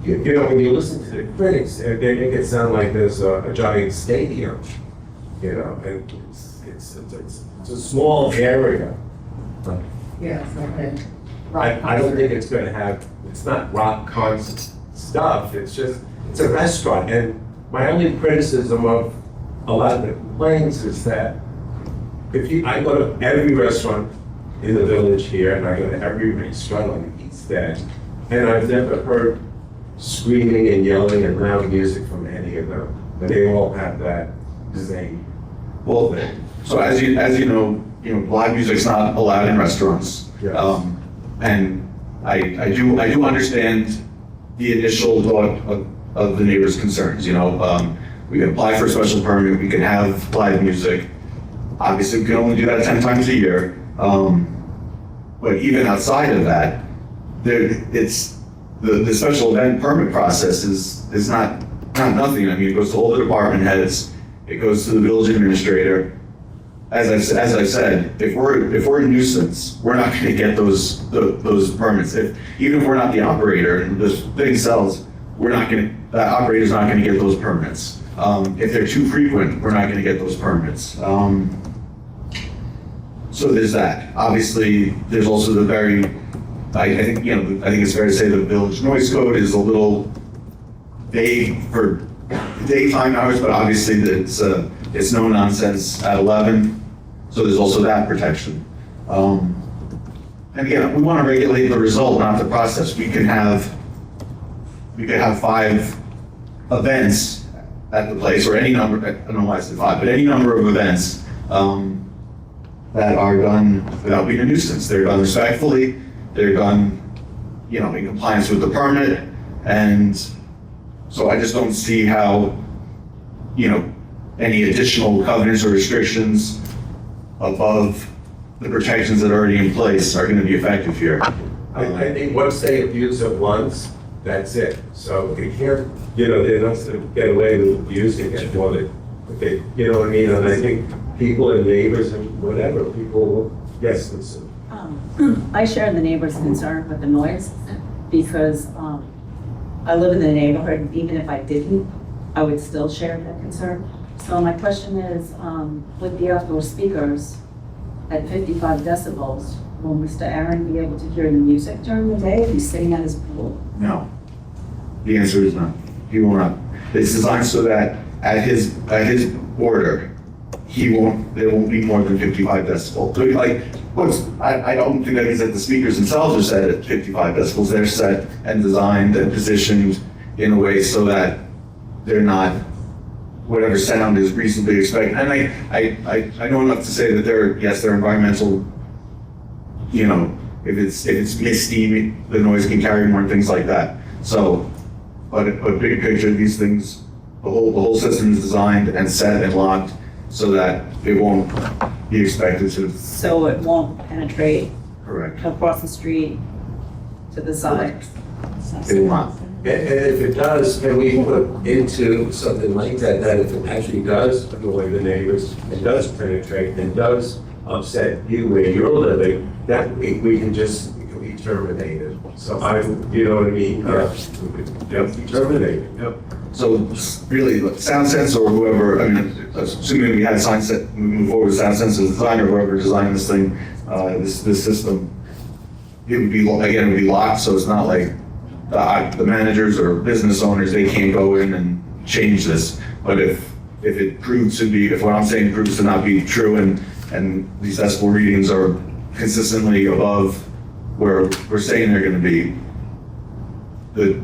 When you listen to the critics, they make it sound like there's a giant stadium, and it's a small area. Yeah, it's not bad. I don't think it's gonna have, it's not rock concert stuff, it's a restaurant, and my only criticism of a lot of the complaints is that I go to every restaurant in the village here, and I go to every restaurant on the East End, and I've never heard screaming and yelling and loud music from any of them, but they all have that same thing. So as you know, live music's not allowed in restaurants. Yes. And I do understand the initial thought of the neighbors' concerns, we can apply for a special permit, we can have live music. Obviously, we can only do that 10 times a year. But even outside of that, the special event permit process is not nothing. I mean, it goes to all the department heads, it goes to the village administrator. As I've said, if we're a nuisance, we're not gonna get those permits. Even if we're not the operator and the thing sells, the operator's not gonna get those permits. If they're too frequent, we're not gonna get those permits. So there's that. Obviously, there's also the I think it's fair to say the village noise code is a little vague for daytime hours, but obviously it's no nonsense at 11. So there's also that protection. And again, we want to regulate the result, not the process. We could have 5 events at the place, or any number, I don't know why I said 5, but any number of events that are done without being a nuisance. They're done respectfully, they're done, in compliance with the permit, and so I just don't see how, any additional covenants or restrictions above the protections that are already in place are going to be effective here. I think once they abuse it once, that's it. So they can't, they're not going to get away with abusing it more than, okay, you know what I mean? And I think people and neighbors and whatever, people will, yes, listen. I share the neighbor's concern with the noise because I live in the neighborhood. Even if I didn't, I would still share that concern. So my question is, with the outdoor speakers at 55 decibels, will Mr. Aaron be able to hear the music during the day if he's sitting at his pool? No. The answer is no. He will not. It's designed so that at his border, there won't be more than 55 decibels. So I don't think that means that the speakers themselves are set at 55 decibels. They're set and designed and positioned in a way so that they're not, whatever sound is reasonably expected. And I know enough to say that they're environmental, if it's misty, the noise can carry more and things like that. So, but big picture, these things, the whole system is designed and set and locked so that it won't be expected to. So it won't penetrate Correct. across the street to the side? It will not. And if it does, can we put into something like that, that if it actually does annoy the neighbors, and does penetrate, and does upset you where you're living, that we can be terminated. So you know what I mean? Be terminated, yep. So really, SoundSense or whoever, assuming we had SoundSense, move forward with SoundSense as designer, whoever designed this thing, this system, it would be locked, so it's not like the managers or business owners, they can't go in and change this. But if it proves to be, if what I'm saying proves to not be true and these decibel readings are consistently above where we're saying they're gonna be, the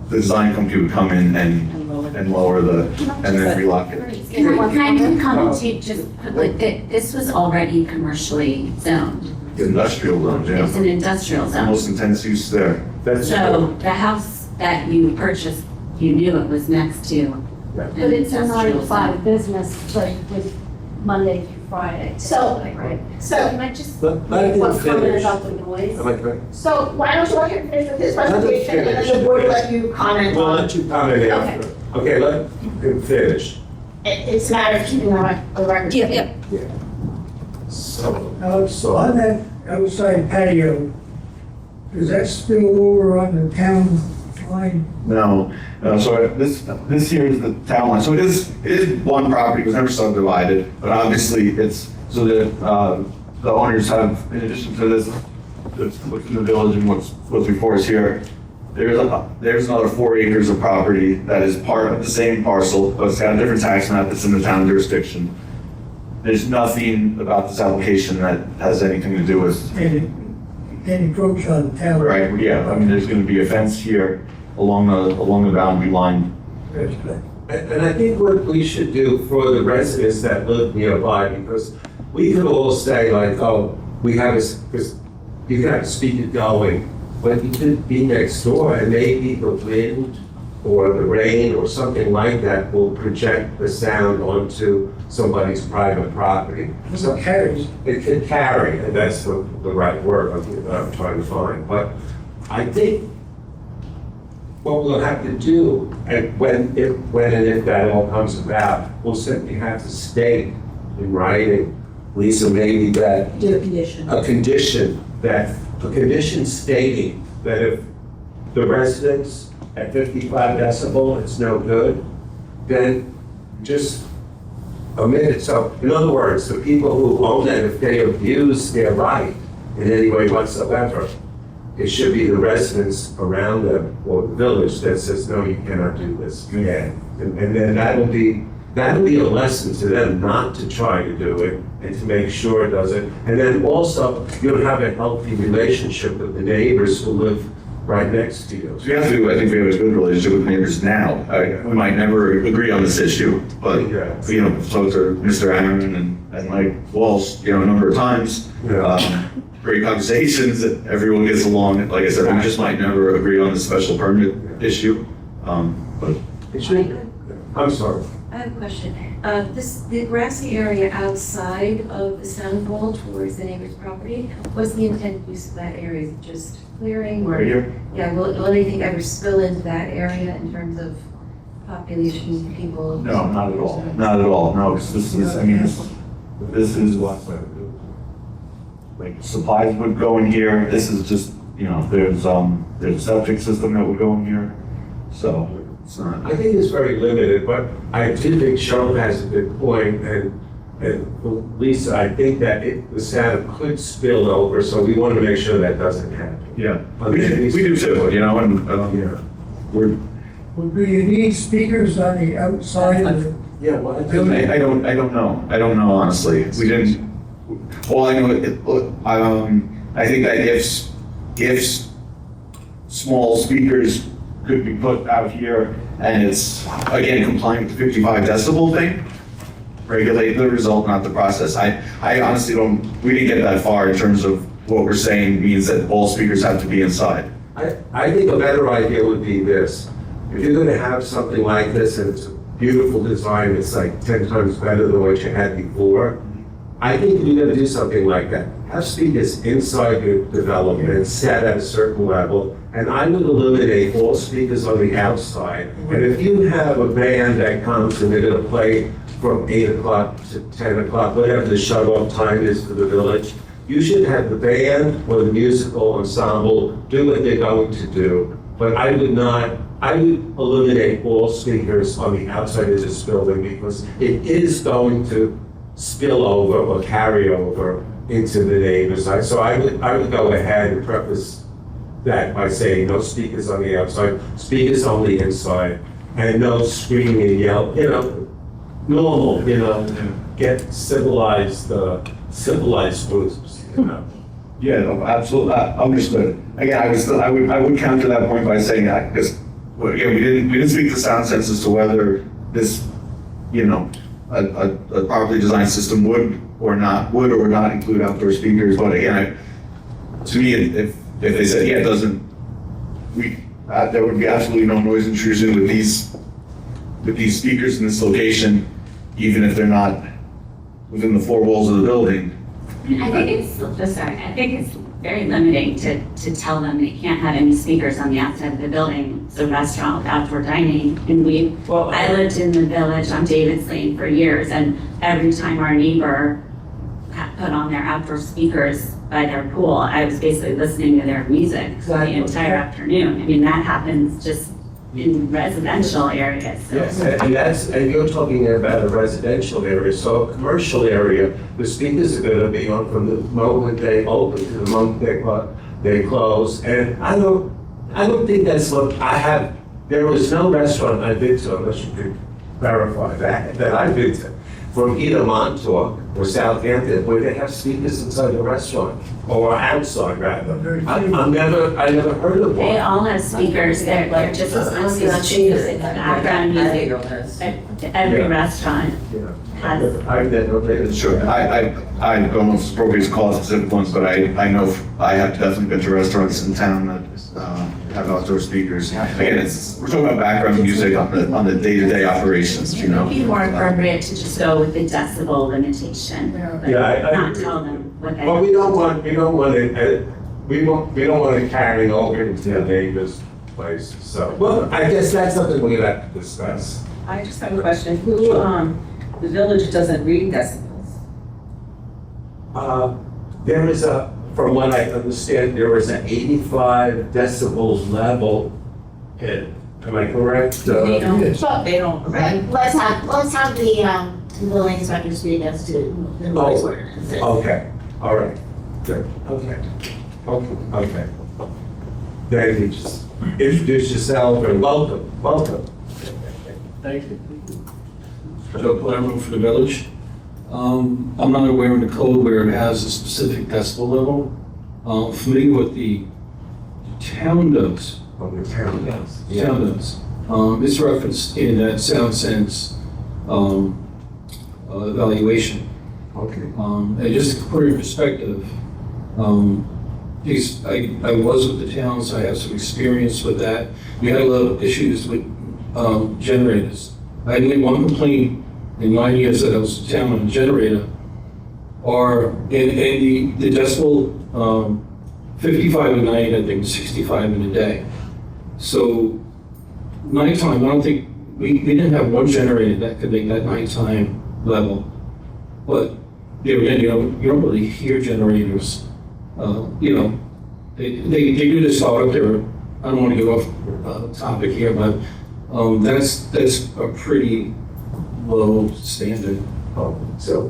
design company would come in and lower and then relock it. Can I comment to just, this was already commercially zoned. Industrial zone, yeah. It's an industrial zone. Most intense use there. So the house that you purchased, you knew it was next to But it's a industrial 9 to 5 zone. business, like with Monday through Friday. So, Right. can I just But make I one didn't comment finish. about the noise? Am I correct? So why don't you let him finish with his Let him presentation and finish. then the board will let you comment We'll on let you comment after. Okay, let him finish. It's a matter of keeping the record. Yeah. So On that outside patio, does that spill over on the town line? No, so this here is the town line. So it is one property, it was never subdivided, but obviously it's, so that the owners have, in addition to this, what's in the village and what's before us here, there's another 4 acres of property that is part of the same parcel, but it's got a different tax map that's in the town jurisdiction. There's nothing about this application that has anything to do with. Any encroach on the town? Right, yeah, there's gonna be a fence here along the boundary line. And I think what we should do for the residents that live nearby, because we could all say like, oh, we have because you can have a speaker going, but you could be next door and maybe the wind or the rain or something like that will project the sound onto somebody's private property. So It carries. it could carry, and that's the right word I'm trying to find. But I think what we'll have to do, and when and if that all comes about, we'll simply have to state in writing, Lisa, maybe that Do a condition. a condition stating that if the residents at 55 decibel, it's no good, then just omit it. So in other words, the people who own that, if they abuse their right in any way whatsoever, it should be the residents around them or the village that says, no, you cannot do this. Yeah. And then that'll be a lesson to them not to try to do it and to make sure it doesn't. And then also, you'll have a healthy relationship with the neighbors who live right next to you. So I think we have a good relationship with neighbors now. We might never agree on this issue, but, you know, talked to Mr. Aaron and Mike Walsh, you know, a number of times. Great conversations, that everyone gets along. Like I said, we just might never agree on the special permit issue. But I'm sorry. I have a question. The grassy area outside of the sound wall towards the neighbor's property, what's the intended use of that area? Is it just clearing or? Right here? Yeah, will anything ever spill into that area in terms of population, people? No, not at all. Not at all. No, 'cause this is, I mean, this is what, like, supplies would go in here. This is just, you know, there's a septic system that would go in here. So it's not. I think it's very limited, but I do think Cheryl has a good point, and Lisa, I think that the sound could spill over, so we want to make sure that doesn't happen. Yeah, we do too, you know, and we're. Do you need speakers on the outside of the? Yeah, well, I don't know. I don't know, honestly. We didn't, all I know, I think that if small speakers could be put out here and it's, again, compliant with the 55 decibel thing, regulate the result, not the process. I honestly we didn't get that far in terms of what we're saying means that all speakers have to be inside. I think a better idea would be this. If you're going to have something like this and it's a beautiful design, it's like 10 times better than what you had before, I think you're going to do something like that. Have speakers inside your development set at a certain level, and I would eliminate all speakers on the outside. And if you have a band that comes and they're going to play from 8 o'clock to 10 o'clock, whatever the shut-off time is for the village, you should have the band or the musical ensemble do what they're going to do. But I would eliminate all speakers on the outside of this building because it is going to spill over or carry over into the neighbors. So I would go ahead and preface that by saying no speakers on the outside, speakers only inside, and no screaming and yell, you know, normal, you know, get civilized groups, you know. Yeah, no, absolutely, understood. Again, I would counter that point by saying that, because, again, we didn't speak to sound sense as to whether this, you know, a properly designed system would or would not include outdoor speakers, but again, to me, if they said, yeah, it doesn't, there would be absolutely no noise intrusion with these speakers in this location, even if they're not within the four walls of the building. I think it's very limiting to tell them they can't have any speakers on the outside of the building. It's a restaurant with outdoor dining, and I lived in the village on David's Lane for years, and every time our neighbor put on their outdoor speakers by their pool, I was basically listening to their music the entire afternoon. I mean, that happens just in residential areas. So. Yes, and you're talking about a residential area, so a commercial area, the speakers are gonna be on from the moment they open to the moment they close. And I don't think that's what there was no restaurant I've been to, unless you could verify that I've been to, from either Montauk or Southampton, where they have speakers inside the restaurant, or outside rather. I never heard of one. They all have speakers. They're just background music. Every restaurant has. I've never been. Sure, I don't know if it's appropriate to call specific ones, but I know I have definitely been to restaurants in town that have outdoor speakers. Again, we're talking about background music on the day-to-day operations, you know. It would be more appropriate to just go with the decibel limitation, but not tell them what they. But we don't want it carrying over into the neighbor's place. So, well, I guess that's something we have to discuss. I just have a question. The village doesn't read decibels. There is from what I understand, there is an 85 decibels level. Am I correct? They don't, right? Let's have the building inspector speak as to the noise ordinance. Okay, all right, good, okay. Then you just introduce yourself and welcome. Thank you. Joe Palermo for the village. I'm not aware of the code where it has a specific decibel level. Familiar with the town does. Oh, the town does. Town does. It's referenced in that sound sense evaluation. Okay. And just to put it in perspective, because I was with the town, so I have some experience with that. We had a lot of issues with generators. I had only one complaint in 9 years that I was in town on a generator, and the decibel, 55 at night, I think 65 in a day. So nighttime, I don't think, we didn't have one generator that could make that nighttime level. But there again, you don't really hear generators. They do this out there. I don't want to get off topic here, but that's a pretty low standard. So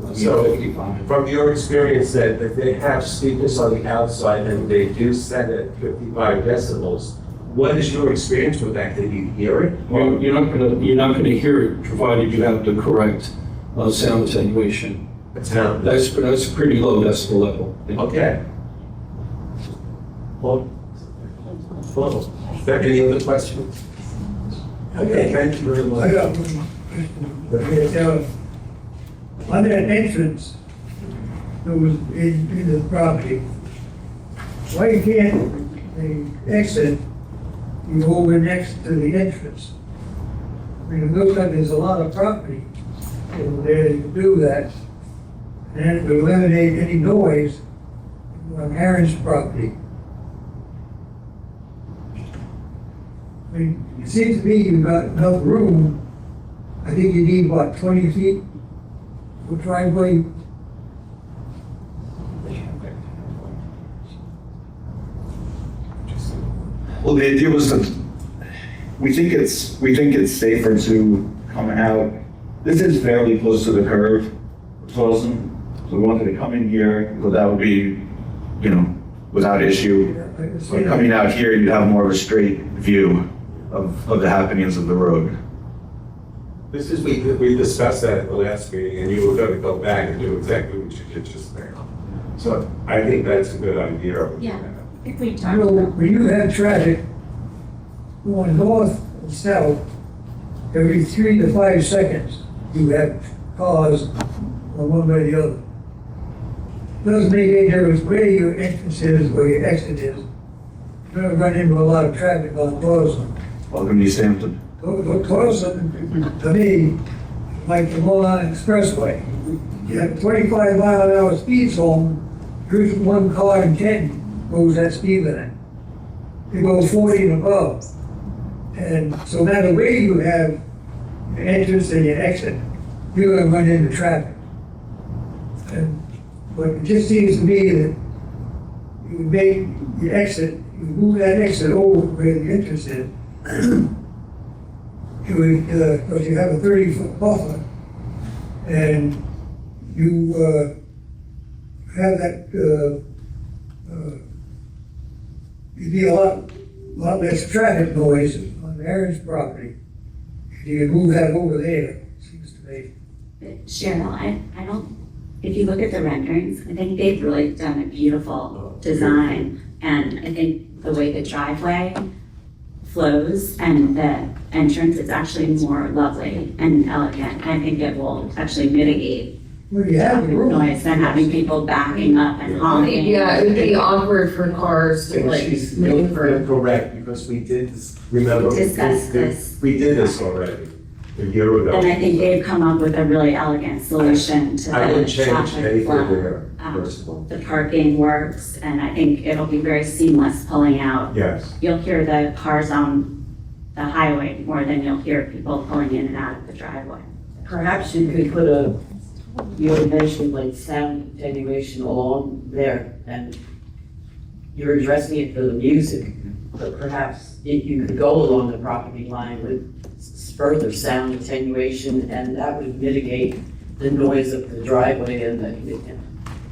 from your experience, that if they have speakers on the outside and they do set it at 55 decibels, what is your experience with that? Can you hear it? Well, you're not gonna hear it, provided you have the correct sound attenuation. That's a pretty low decibel level. Okay. Well, any other questions? Okay, thank you very much. I got one question. On that entrance that was in the property, why can't the exit be over next to the entrance? I mean, it looks like there's a lot of property over there to do that, and to eliminate any noise on Aaron's property. I mean, it seems to me you've got enough room. I think you need, what, 20 feet for driveway? Well, the idea was that we think it's safer to come out. This is fairly close to the curve, so we wanted to come in here, so that would be, without issue. But coming out here, you'd have more of a straight view of the happenings of the road. This is, we discussed that at the last meeting, and you were going to go back and do exactly what you did just now. So I think that's a good idea. Yeah. If we You talk know, about. when you have traffic going north and south, every 3 to 5 seconds, you have cars on one way or the other. Doesn't make any difference where your entrance is, where your exit is. You're gonna run into a lot of traffic on Torsen. Welcome to East Hampton. Torsen, to me, like the Mulholland Expressway. You have 25-mile-an-hour speed zone, there's 1 car in 10 goes that speed limit. You go 40 and above. And so no matter where you have your entrance and your exit, you're gonna run into traffic. But it just seems to me that you would make the exit, you move that exit over where the entrance is. You would, because you have a 30-foot buffer, and you have that, you'd be a lot less traffic noise on Aaron's property. You could move that over there, it seems to me. Cheryl, I don't, if you look at the renderings, I think they've really done a beautiful design. And I think the way the driveway flows and the entrance is actually more lovely and elegant. I think it will actually mitigate noise than having people backing up and honking. Yeah, it would be awkward for cars to like maneuver. Correct, because we did this, remember? Discussed this. We did this already a year ago. And I think they've come up with a really elegant solution to I the wouldn't change traffic anything flow. there, first of all. The parking works, and I think it'll be very seamless pulling out. Yes. You'll hear the cars on the highway more than you'll hear people pulling in and out of the driveway. Perhaps you could put you had mentioned like sound attenuation along there, and you're addressing it for the music, but perhaps you could go along the property line with further sound attenuation, and that would mitigate the noise of the driveway and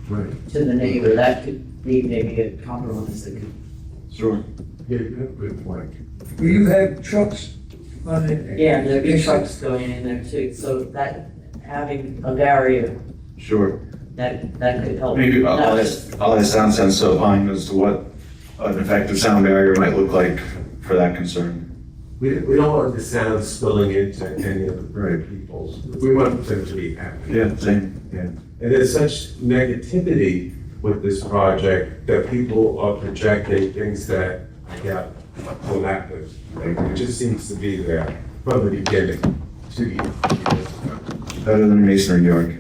Right. to the neighbor. That could be maybe a compromise that could. Sure. Yeah, you have a good point. Do you have trucks on it? Yeah, there'd be trucks going in there too, so that, having a barrier, Sure. that could help. Maybe Not just- I'll ask Sound Sense to opine as to what an effective sound barrier might look like for that concern. We don't want the sound spilling into any of the people's. We want them to be happy. Yeah, same. Yeah. And there's such negativity with this project that people are projecting things that, yeah, will happen. Like, it just seems to be there from the beginning 2 years ago. Better than masonry yard.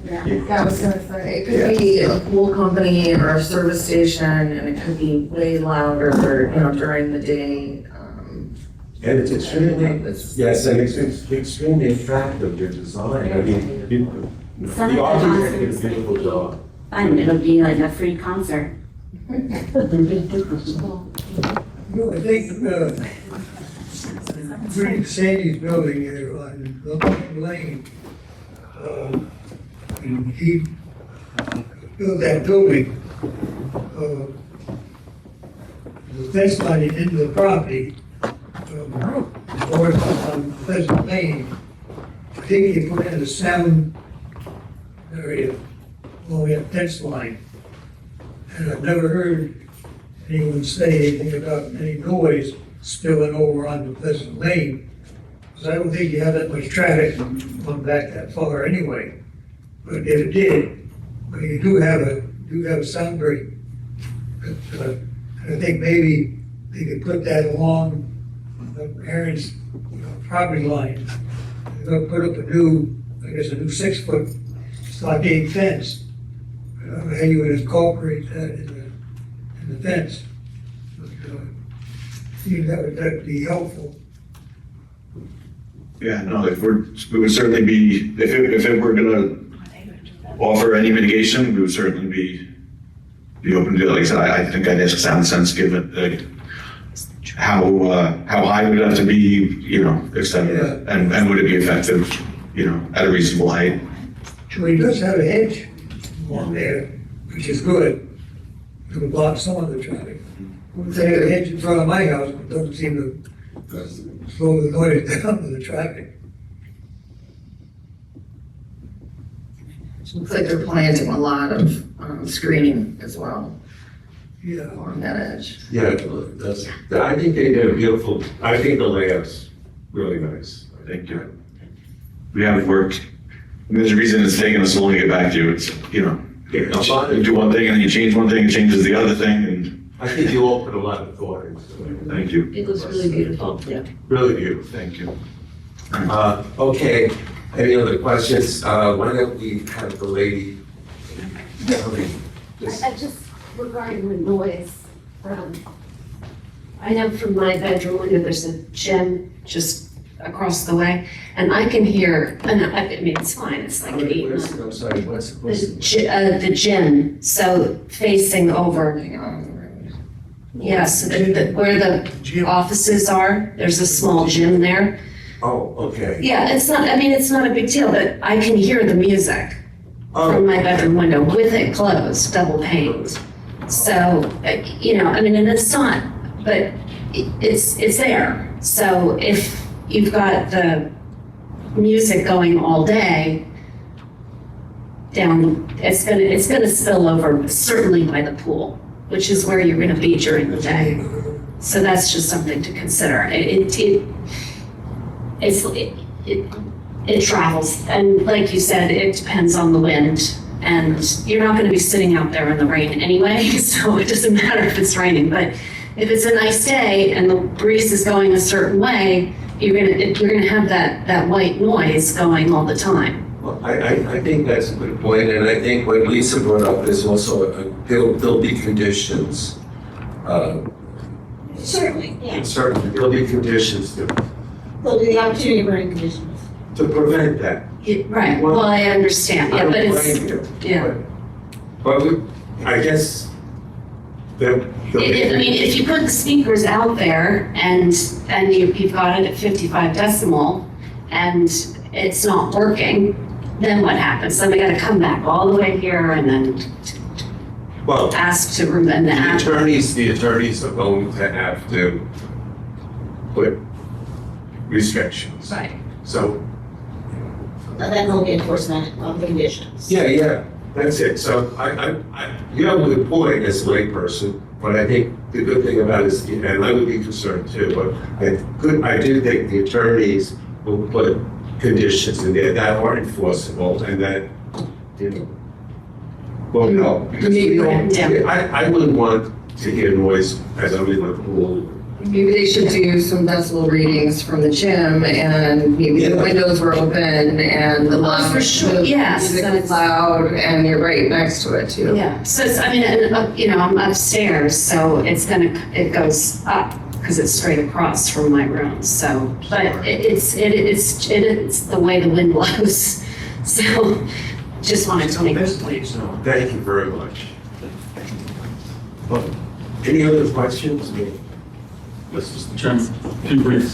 Yeah, I was gonna say, it could be a pool company or a service station, and it could be way louder, during the day. And it's extremely, yes, and it's extremely attractive, your design. I mean, Some the of the architect did a concerts beautiful would be job. fun, it'll be like a free concert. No, I think, Green Sandy's building here on Lubbock Lane, and he built that building, the fence line into the property, or on Pleasant Lane. I think he put in a sound area along that fence line. And I've never heard anyone say anything about any noise spilling over onto Pleasant Lane. Because I don't think you have that much traffic going back that far anyway. But if it did, well, you do have a sound break. I think maybe they could put that along Aaron's property line. They're gonna put up a new 6-foot stockade fence. How you would incorporate that in the fence. But, I think that'd be helpful. Yeah, no, we would certainly be, if it were gonna offer any mitigation, we would certainly be open to it. Like I said, I think I'd ask Sound Sense, given how high would it have to be, et cetera, and would it be effective, at a reasonable height? So he does have a hedge along there, which is good. It would block some of the traffic. They have a hedge in front of my house, but it doesn't seem to slow the noise down to the traffic. Looks like they're planting a lot of screening as well Yeah. on that edge. Yeah, I think they did a beautiful, I think the layout's really nice. Thank you. We have worked, there's a reason it's taking us so long to get back to you. It's, you do one thing and then you change one thing, it changes the other thing, and I think you all put a lot of thought into it. thank you. It looks really beautiful, yeah. Really beautiful. Thank you. Okay, any other questions? Why don't we have the lady? Just regarding the noise, I know from my bedroom window, there's a gym just across the way, and I can hear, I mean, it's fine, it's like 8. I'm sorry, what's The gym, so facing over. Yeah, so where the offices are, there's a small gym there. Oh, okay. Yeah, it's not a big deal, but I can hear the music from my bedroom window with it closed, double paned. So, and it's not, but it's there. So if you've got the music going all day down, it's gonna spill over certainly by the pool, which is where you're gonna be during the day. So that's just something to consider. It travels, and like you said, it depends on the wind, and you're not gonna be sitting out there in the rain anyway, so it doesn't matter if it's raining, but if it's a nice day and the breeze is going a certain way, you're gonna have that white noise going all the time. Well, I think that's a good point, and I think what Lisa brought up is also, there'll be conditions. Certainly, yeah. Certainly, there'll be conditions There'll be the opportunity for any conditions. to prevent that. Right, well, I understand, yeah, I don't but it's, blame you, yeah. But I guess the. If you put the speakers out there and you've got it at 55 decibel and it's not working, then what happens? Then we gotta come back all the way here and then, Well, asked to amend the act. the attorneys are going to have to put restrictions. Right. So, And then there'll be enforcement of the conditions. yeah, that's it. So you have a good point as a layperson, but I think the good thing about it is, and I would be concerned too, but I do think the attorneys will put conditions in there that are enforceable and that, you know, well, no, because we don't, I wouldn't want to hear noise as I'm in the pool. Maybe they should do some decibel readings from the gym, and maybe the windows were open and the loud, for sure, the yes, music that's- is loud, and you're right next to it too. Yeah, so it's, I mean, and, you know, I'm upstairs, so it goes up because it's straight across from my room, so, but it's the way the wind blows, so just wanted to make this point. Thank you very much. Any other questions? Yes, Mr. Chairman, a few brief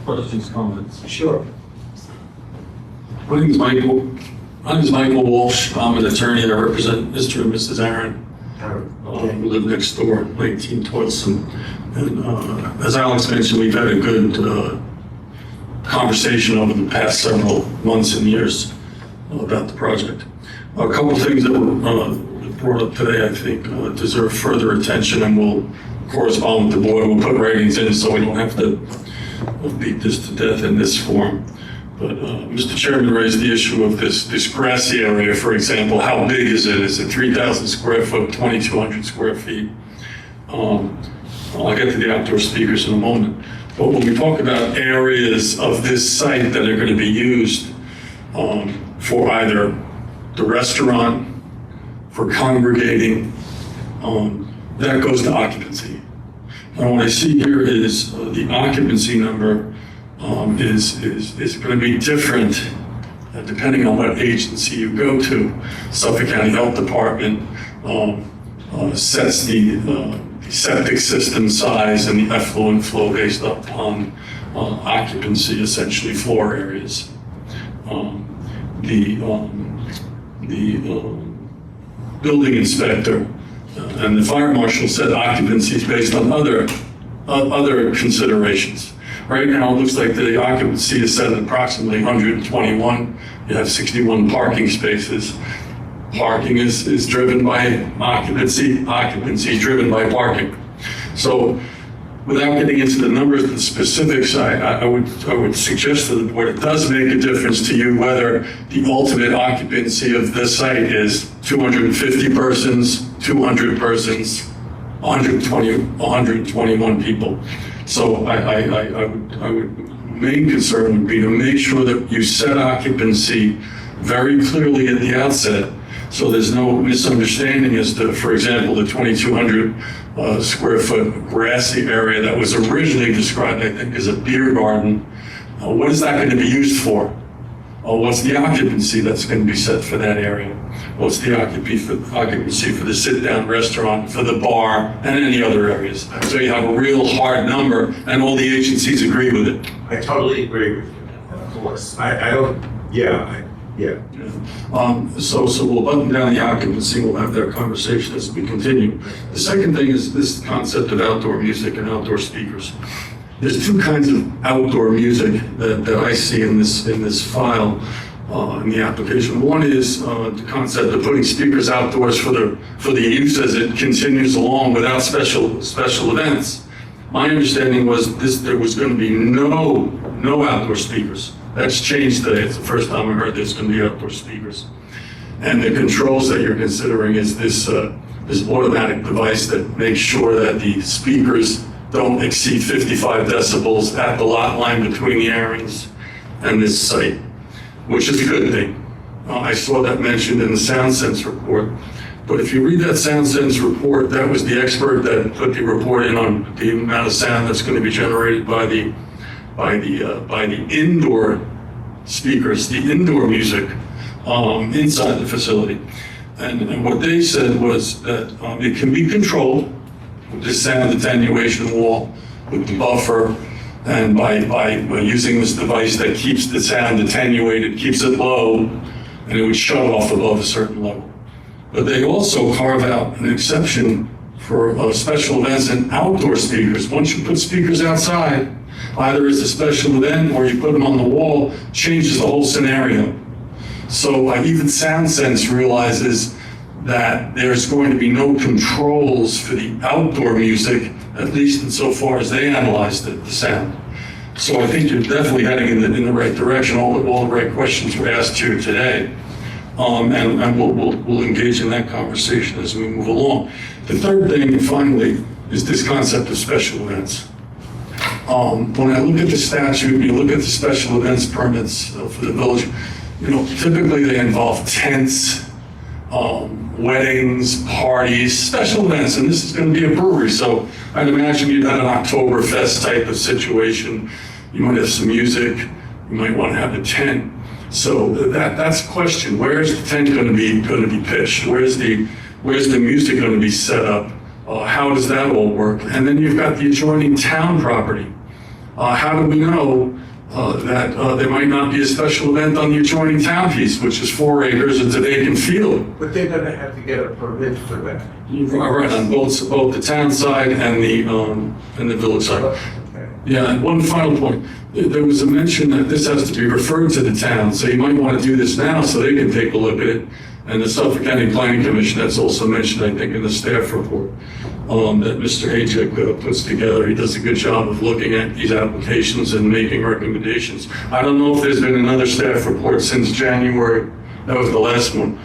questions, comments. Sure. My name is Michael Walsh. I'm an attorney. I represent Mr. and Mrs. Aaron. We live next door, 19 Toilsome. And as Alex mentioned, we've had a good conversation over the past several months and years about the project. A couple of things that were brought up today, I think, deserve further attention, and we'll correspond with the board. We'll put ratings in so we don't have to beat this to death in this form. But Mr. Chairman raised the issue of this grassy area, for example. How big is it? Is it 3,000 square foot, 2,200 square feet? I'll get to the outdoor speakers in a moment. But when we talk about areas of this site that are going to be used for either the restaurant, for congregating, that goes to occupancy. And what I see here is the occupancy number is going to be different depending on what agency you go to. Suffolk County Health Department sets the septic system size and the effluent flow based upon occupancy, essentially floor areas. The building inspector and the fire marshal said occupancy is based on other considerations. Right now, it looks like the occupancy is set at approximately 121. You have 61 parking spaces. Parking is driven by occupancy. Occupancy is driven by parking. So without getting into the numbers and the specifics, I would suggest to the board, it does make a difference to you whether the ultimate occupancy of this site is 250 persons, 200 persons, 121 people. So I would, main concern would be to make sure that you set occupancy very clearly at the outset, so there's no misunderstanding as to, for example, the 2,200 square foot grassy area that was originally described, I think, as a beer garden. What is that going to be used for? What's the occupancy that's going to be set for that area? What's the occupancy for the sit-down restaurant, for the bar, and any other areas? So you have a real hard number, and all the agencies agree with it. I totally agree with you, of course. I don't, yeah. So we'll button down the occupancy, we'll have that conversation as we continue. The second thing is this concept of outdoor music and outdoor speakers. There's two kinds of outdoor music that I see in this file, in the application. One is the concept of putting speakers outdoors for the use as it continues along without special events. My understanding was there was going to be no outdoor speakers. That's changed today. It's the first time I heard there's going to be outdoor speakers. And the controls that you're considering is this automatic device that makes sure that the speakers don't exceed 55 decibels at the lot line between the airings and this site, which is a good thing. I saw that mentioned in the Sound Sense report. But if you read that Sound Sense report, that was the expert that put the report in on the amount of sound that's going to be generated by the indoor speakers, the indoor music inside the facility. And what they said was that it can be controlled with this sound attenuation wall, with the buffer, and by using this device that keeps the sound attenuated, keeps it low, and it would shut off above a certain level. but they also carve out an exception for special events and outdoor speakers. Once you put speakers outside, either as a special event or you put them on the wall, changes the whole scenario. So even Sound Sense realizes that there's going to be no controls for the outdoor music, at least insofar as they analyzed the sound. So I think you're definitely heading in the right direction. All the right questions were asked here today. And we'll engage in that conversation as we move along. The third thing, finally, is this concept of special events. When I look at the statute, you look at the special events permits for the village, typically they involve tents, weddings, parties, special events, and this is going to be a brewery, so I'd imagine you'd have an Oktoberfest type of situation. You might have some music, you might want to have a tent. So that's the question. Where is the tent going to be pitched? Where's the music going to be set up? How does that all work? And then you've got the adjoining town property. How do we know that there might not be a special event on the adjoining town piece, which is 4 acres, it's a vacant field? But they're gonna have to get a permit for that. All right, on both the town side and the village side. Yeah, and one final point. There was a mention that this has to be referred to the town, so you might want to do this now so they can take a look at it. And the Suffolk County Planning Commission, that's also mentioned, I think, in the staff report that Mr. Hajek puts together. He does a good job of looking at these applications and making recommendations. I don't know if there's been another staff report since January. That was the last one.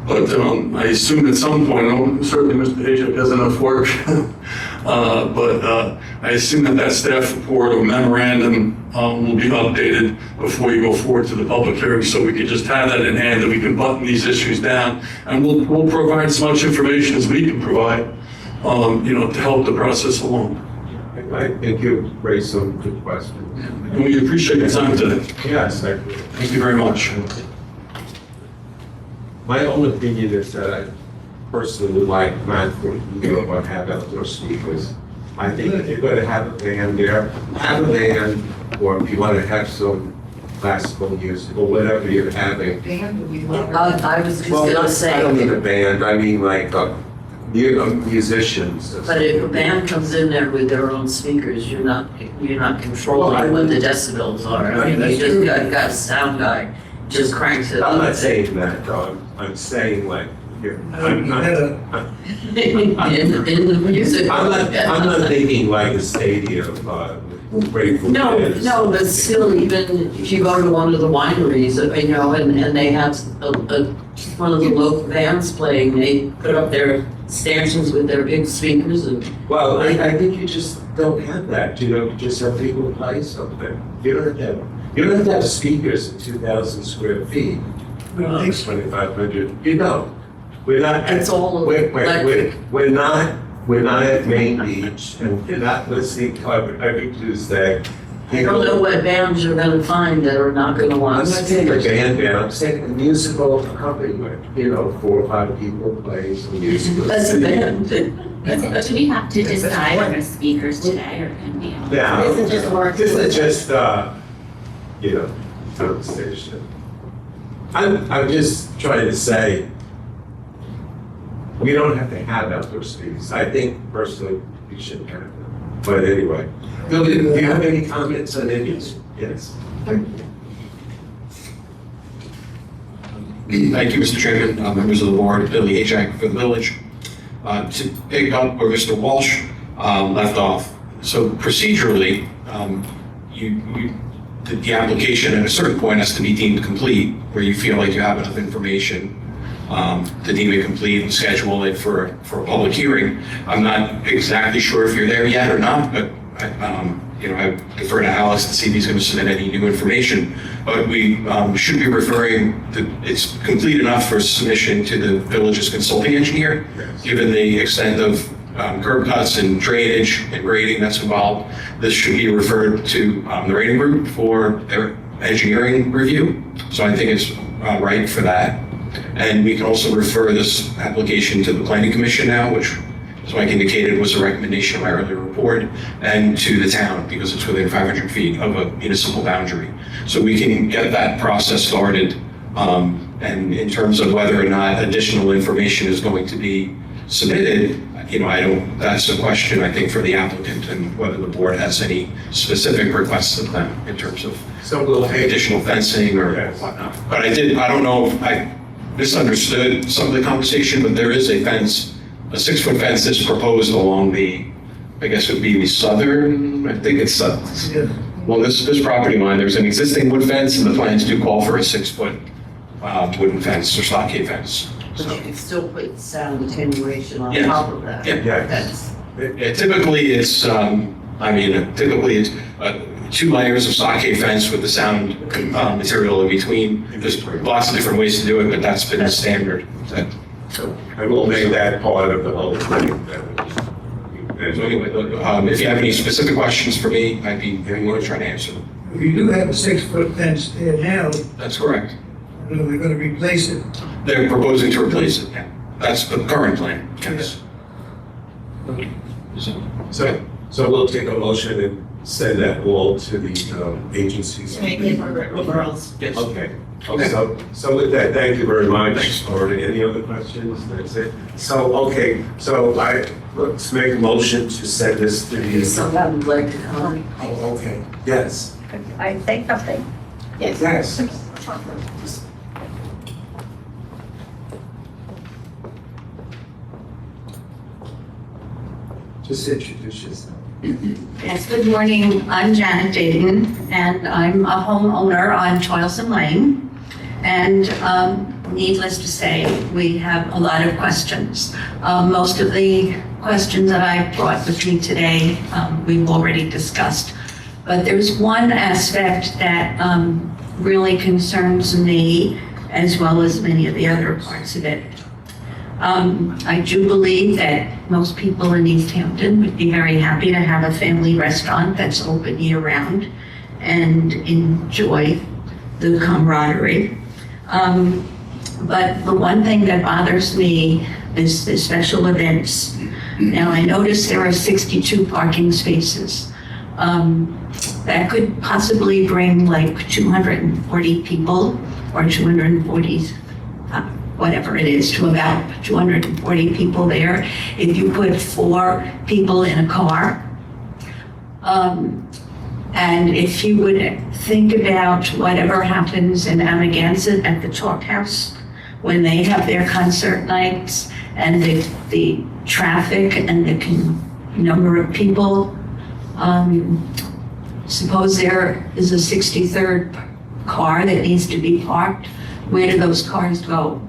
But I assume at some point, certainly Mr. Hajek has enough work, but I assume that staff report or memorandum will be updated before you go forward to the public hearing, so we can just have that in hand, and we can button these issues down, and we'll provide as much information as we can provide, to help the process along. I think you raised some good questions. And we appreciate your time today. Yes, thank you. Thank you very much. My own opinion is that I personally would like not to have outdoor speakers. I think if you're going to have a band there, have a band, or if you want to have some classical music or whatever you're having. I was just Well, gonna I say, don't mean a band, I mean like musicians. but if a band comes in there with their own speakers, you're not controlling what the decibels are. I mean, you just got a sound guy, just cranks it up. I'm not saying that, though. I'm saying like, I'm not in the music. I'm not thinking like a stadium, Grateful Dead. No, but still, even if you go to one of the wineries, and they have one of the local bands playing, they put up their stanchions with their big speakers and. Well, I think you just don't have that, you just have people play something. You don't have to have speakers in 2,000 square feet. 2,500, you don't. We're not. It's all electric. We're not at Main Beach, and we're not listening to every Tuesday. I don't know what bands you're gonna find that are not gonna want. I'm not saying a band, I'm saying a musical accompaniment, 4 or 5 people playing some music. That's a band. Do we have to decide on the speakers today, or can we? Yeah. This is just work. This is just, conversation. I'm just trying to say, we don't have to have outdoor speakers. I think personally, we shouldn't have them. But anyway, Bill, do you have any comments on any? Yes. Thank you, Mr. Chairman, members of the board, Billy Hajek for the village. To pick up where Mr. Walsh left off, so procedurally, the application at a certain point has to be deemed complete, where you feel like you have enough information to deem it complete and schedule it for a public hearing. I'm not exactly sure if you're there yet or not, but I defer to Alex to see if he's going to submit any new information. But we should be referring it's complete enough for submission to the village's consulting engineer, given the extent of curb cuts and drainage and grading that's involved. This should be referred to the rating group for their engineering review. So I think it's right for that. And we can also refer this application to the Planning Commission now, which, as Mike indicated, was a recommendation of my earlier report, and to the town, because it's within 500 feet of a municipal boundary. So we can get that process started And in terms of whether or not additional information is going to be submitted, that's a question, I think, for the applicant and whether the board has any specific requests of them in terms of additional fencing or whatnot. But I don't know if I misunderstood some of the conversation, but there is a fence, a 6-foot fence is proposed along the, I guess it would be the southern, I think it's, well, this property line, there's an existing wood fence and the plans do call for a 6-foot wooden fence or stockade fence. But you could still put sound attenuation on Yes. top of that. Yeah. That's, Typically it's, typically it's 2 layers of stockade fence with the sound material in between. There's lots of different ways to do it, but that's been the standard. I will make that part of the whole thing. So anyway, if you have any specific questions for me, I'd be very willing to try to answer them. You do have a 6-foot fence there now, That's correct. they're gonna replace it. They're proposing to replace it. Yeah. That's the current plan, yes. So we'll take a motion and send that all to the agencies. make it referrals. Yes. Okay. So with that, thank you very much. Or any other questions? That's it. Let's make a motion to send this to the. Someone would like to comment. Oh, okay. Yes. I say something. Yes. Just introduce yourself. Yes, good morning. I'm Janet Dayton, and I'm a homeowner on Toilsome Lane. And needless to say, we have a lot of questions. Most of the questions that I brought with me today, we've already discussed. But there's one aspect that really concerns me, as well as many of the other parts of it. I do believe that most people in East Hampton would be very happy to have a family restaurant that's open year-round and enjoy the camaraderie. But the one thing that bothers me is the special events. Now, I noticed there are 62 parking spaces. That could possibly bring like 240 people or 240 whatever it is, to about 240 people there. If you put 4 people in a car, and if you would think about whatever happens in Amagansett at the Talk House, when they have their concert nights, and the traffic and the number of people, suppose there is a 63rd car that needs to be parked, where do those cars go?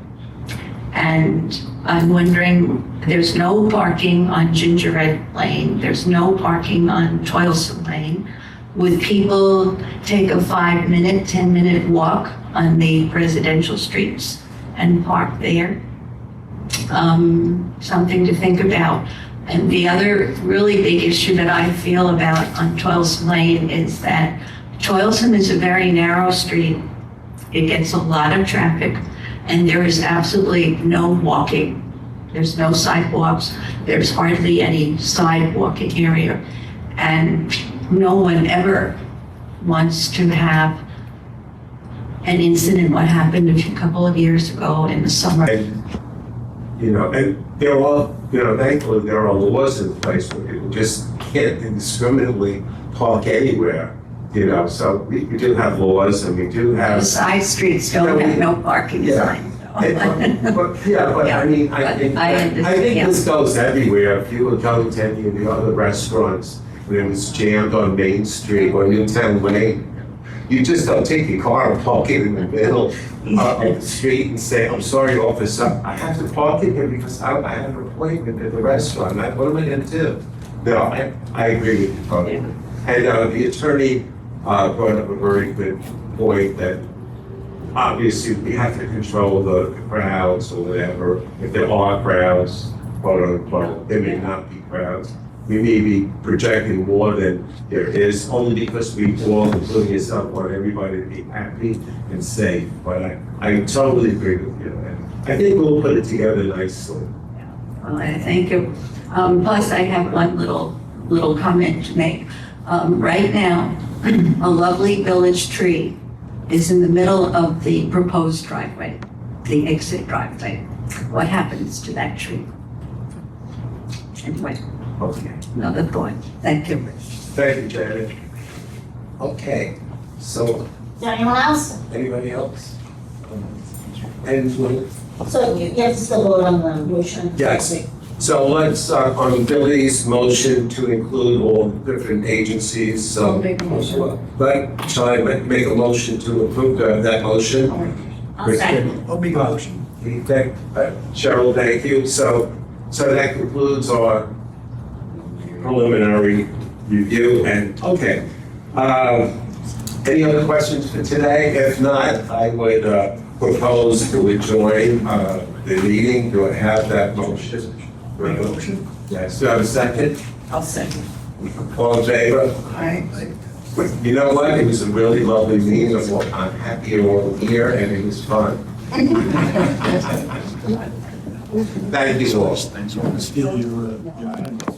And I'm wondering, there's no parking on Gingerbread Lane, there's no parking on Toilsome Lane. Would people take a 5-minute, 10-minute walk on the residential streets and park there? Something to think about. And the other really big issue that I feel about on Toilsome Lane is that Toilsome is a very narrow street. It gets a lot of traffic, and there is absolutely no walking. There's no sidewalks. There's hardly any sidewalking area. And no one ever wants to have an incident what happened a couple of years ago in the summer. And there are, thankfully, there are laws in place where people just can't indiscriminately park anywhere. So we do have laws, and we do have. The side streets don't have no parking signs. I mean, I think this goes everywhere. If you were going to any of the other restaurants, when it was jammed on Main Street or Newtown Lane, you just don't take your car and park it in the middle of the street and say, "I'm sorry, officer, I have to park it here because I have an appointment at the restaurant. What am I going to do?" No, I agree with you, Tony. And the attorney brought up a very good point that obviously we have to control the crowds or whatever. If there are crowds, quote unquote, there may not be crowds. We may be projecting more than there is, only because we all, including yourself, want everybody to be happy and safe. But I totally agree with you. And I think we'll put it together nicely. Well, I thank you. Plus, I have one little comment to make. Right now, a lovely village tree is in the middle of the proposed driveway. the exit driveway. What happens to that tree? Anyway, Okay. another point. Thank you. Thank you, Janet. Okay, so, Is there anyone else? anybody else? And, So you have to still vote on the motion? yes, so let's, on Billy's motion to include all the different agencies, so. I'll make a motion. But, shall I make a motion to approve that motion? I'll second. I'll make a motion. Cheryl, thank you. So that concludes our preliminary review and, okay. Any other questions for today? If not, I would propose to adjourn the meeting. Do I have that motion? Motion? Yes, do I have a second? I'll second. All in favor? Aye. You know what? It was a really lovely meeting. I'm happy you're all here and it was fun. Thank you all. Steal your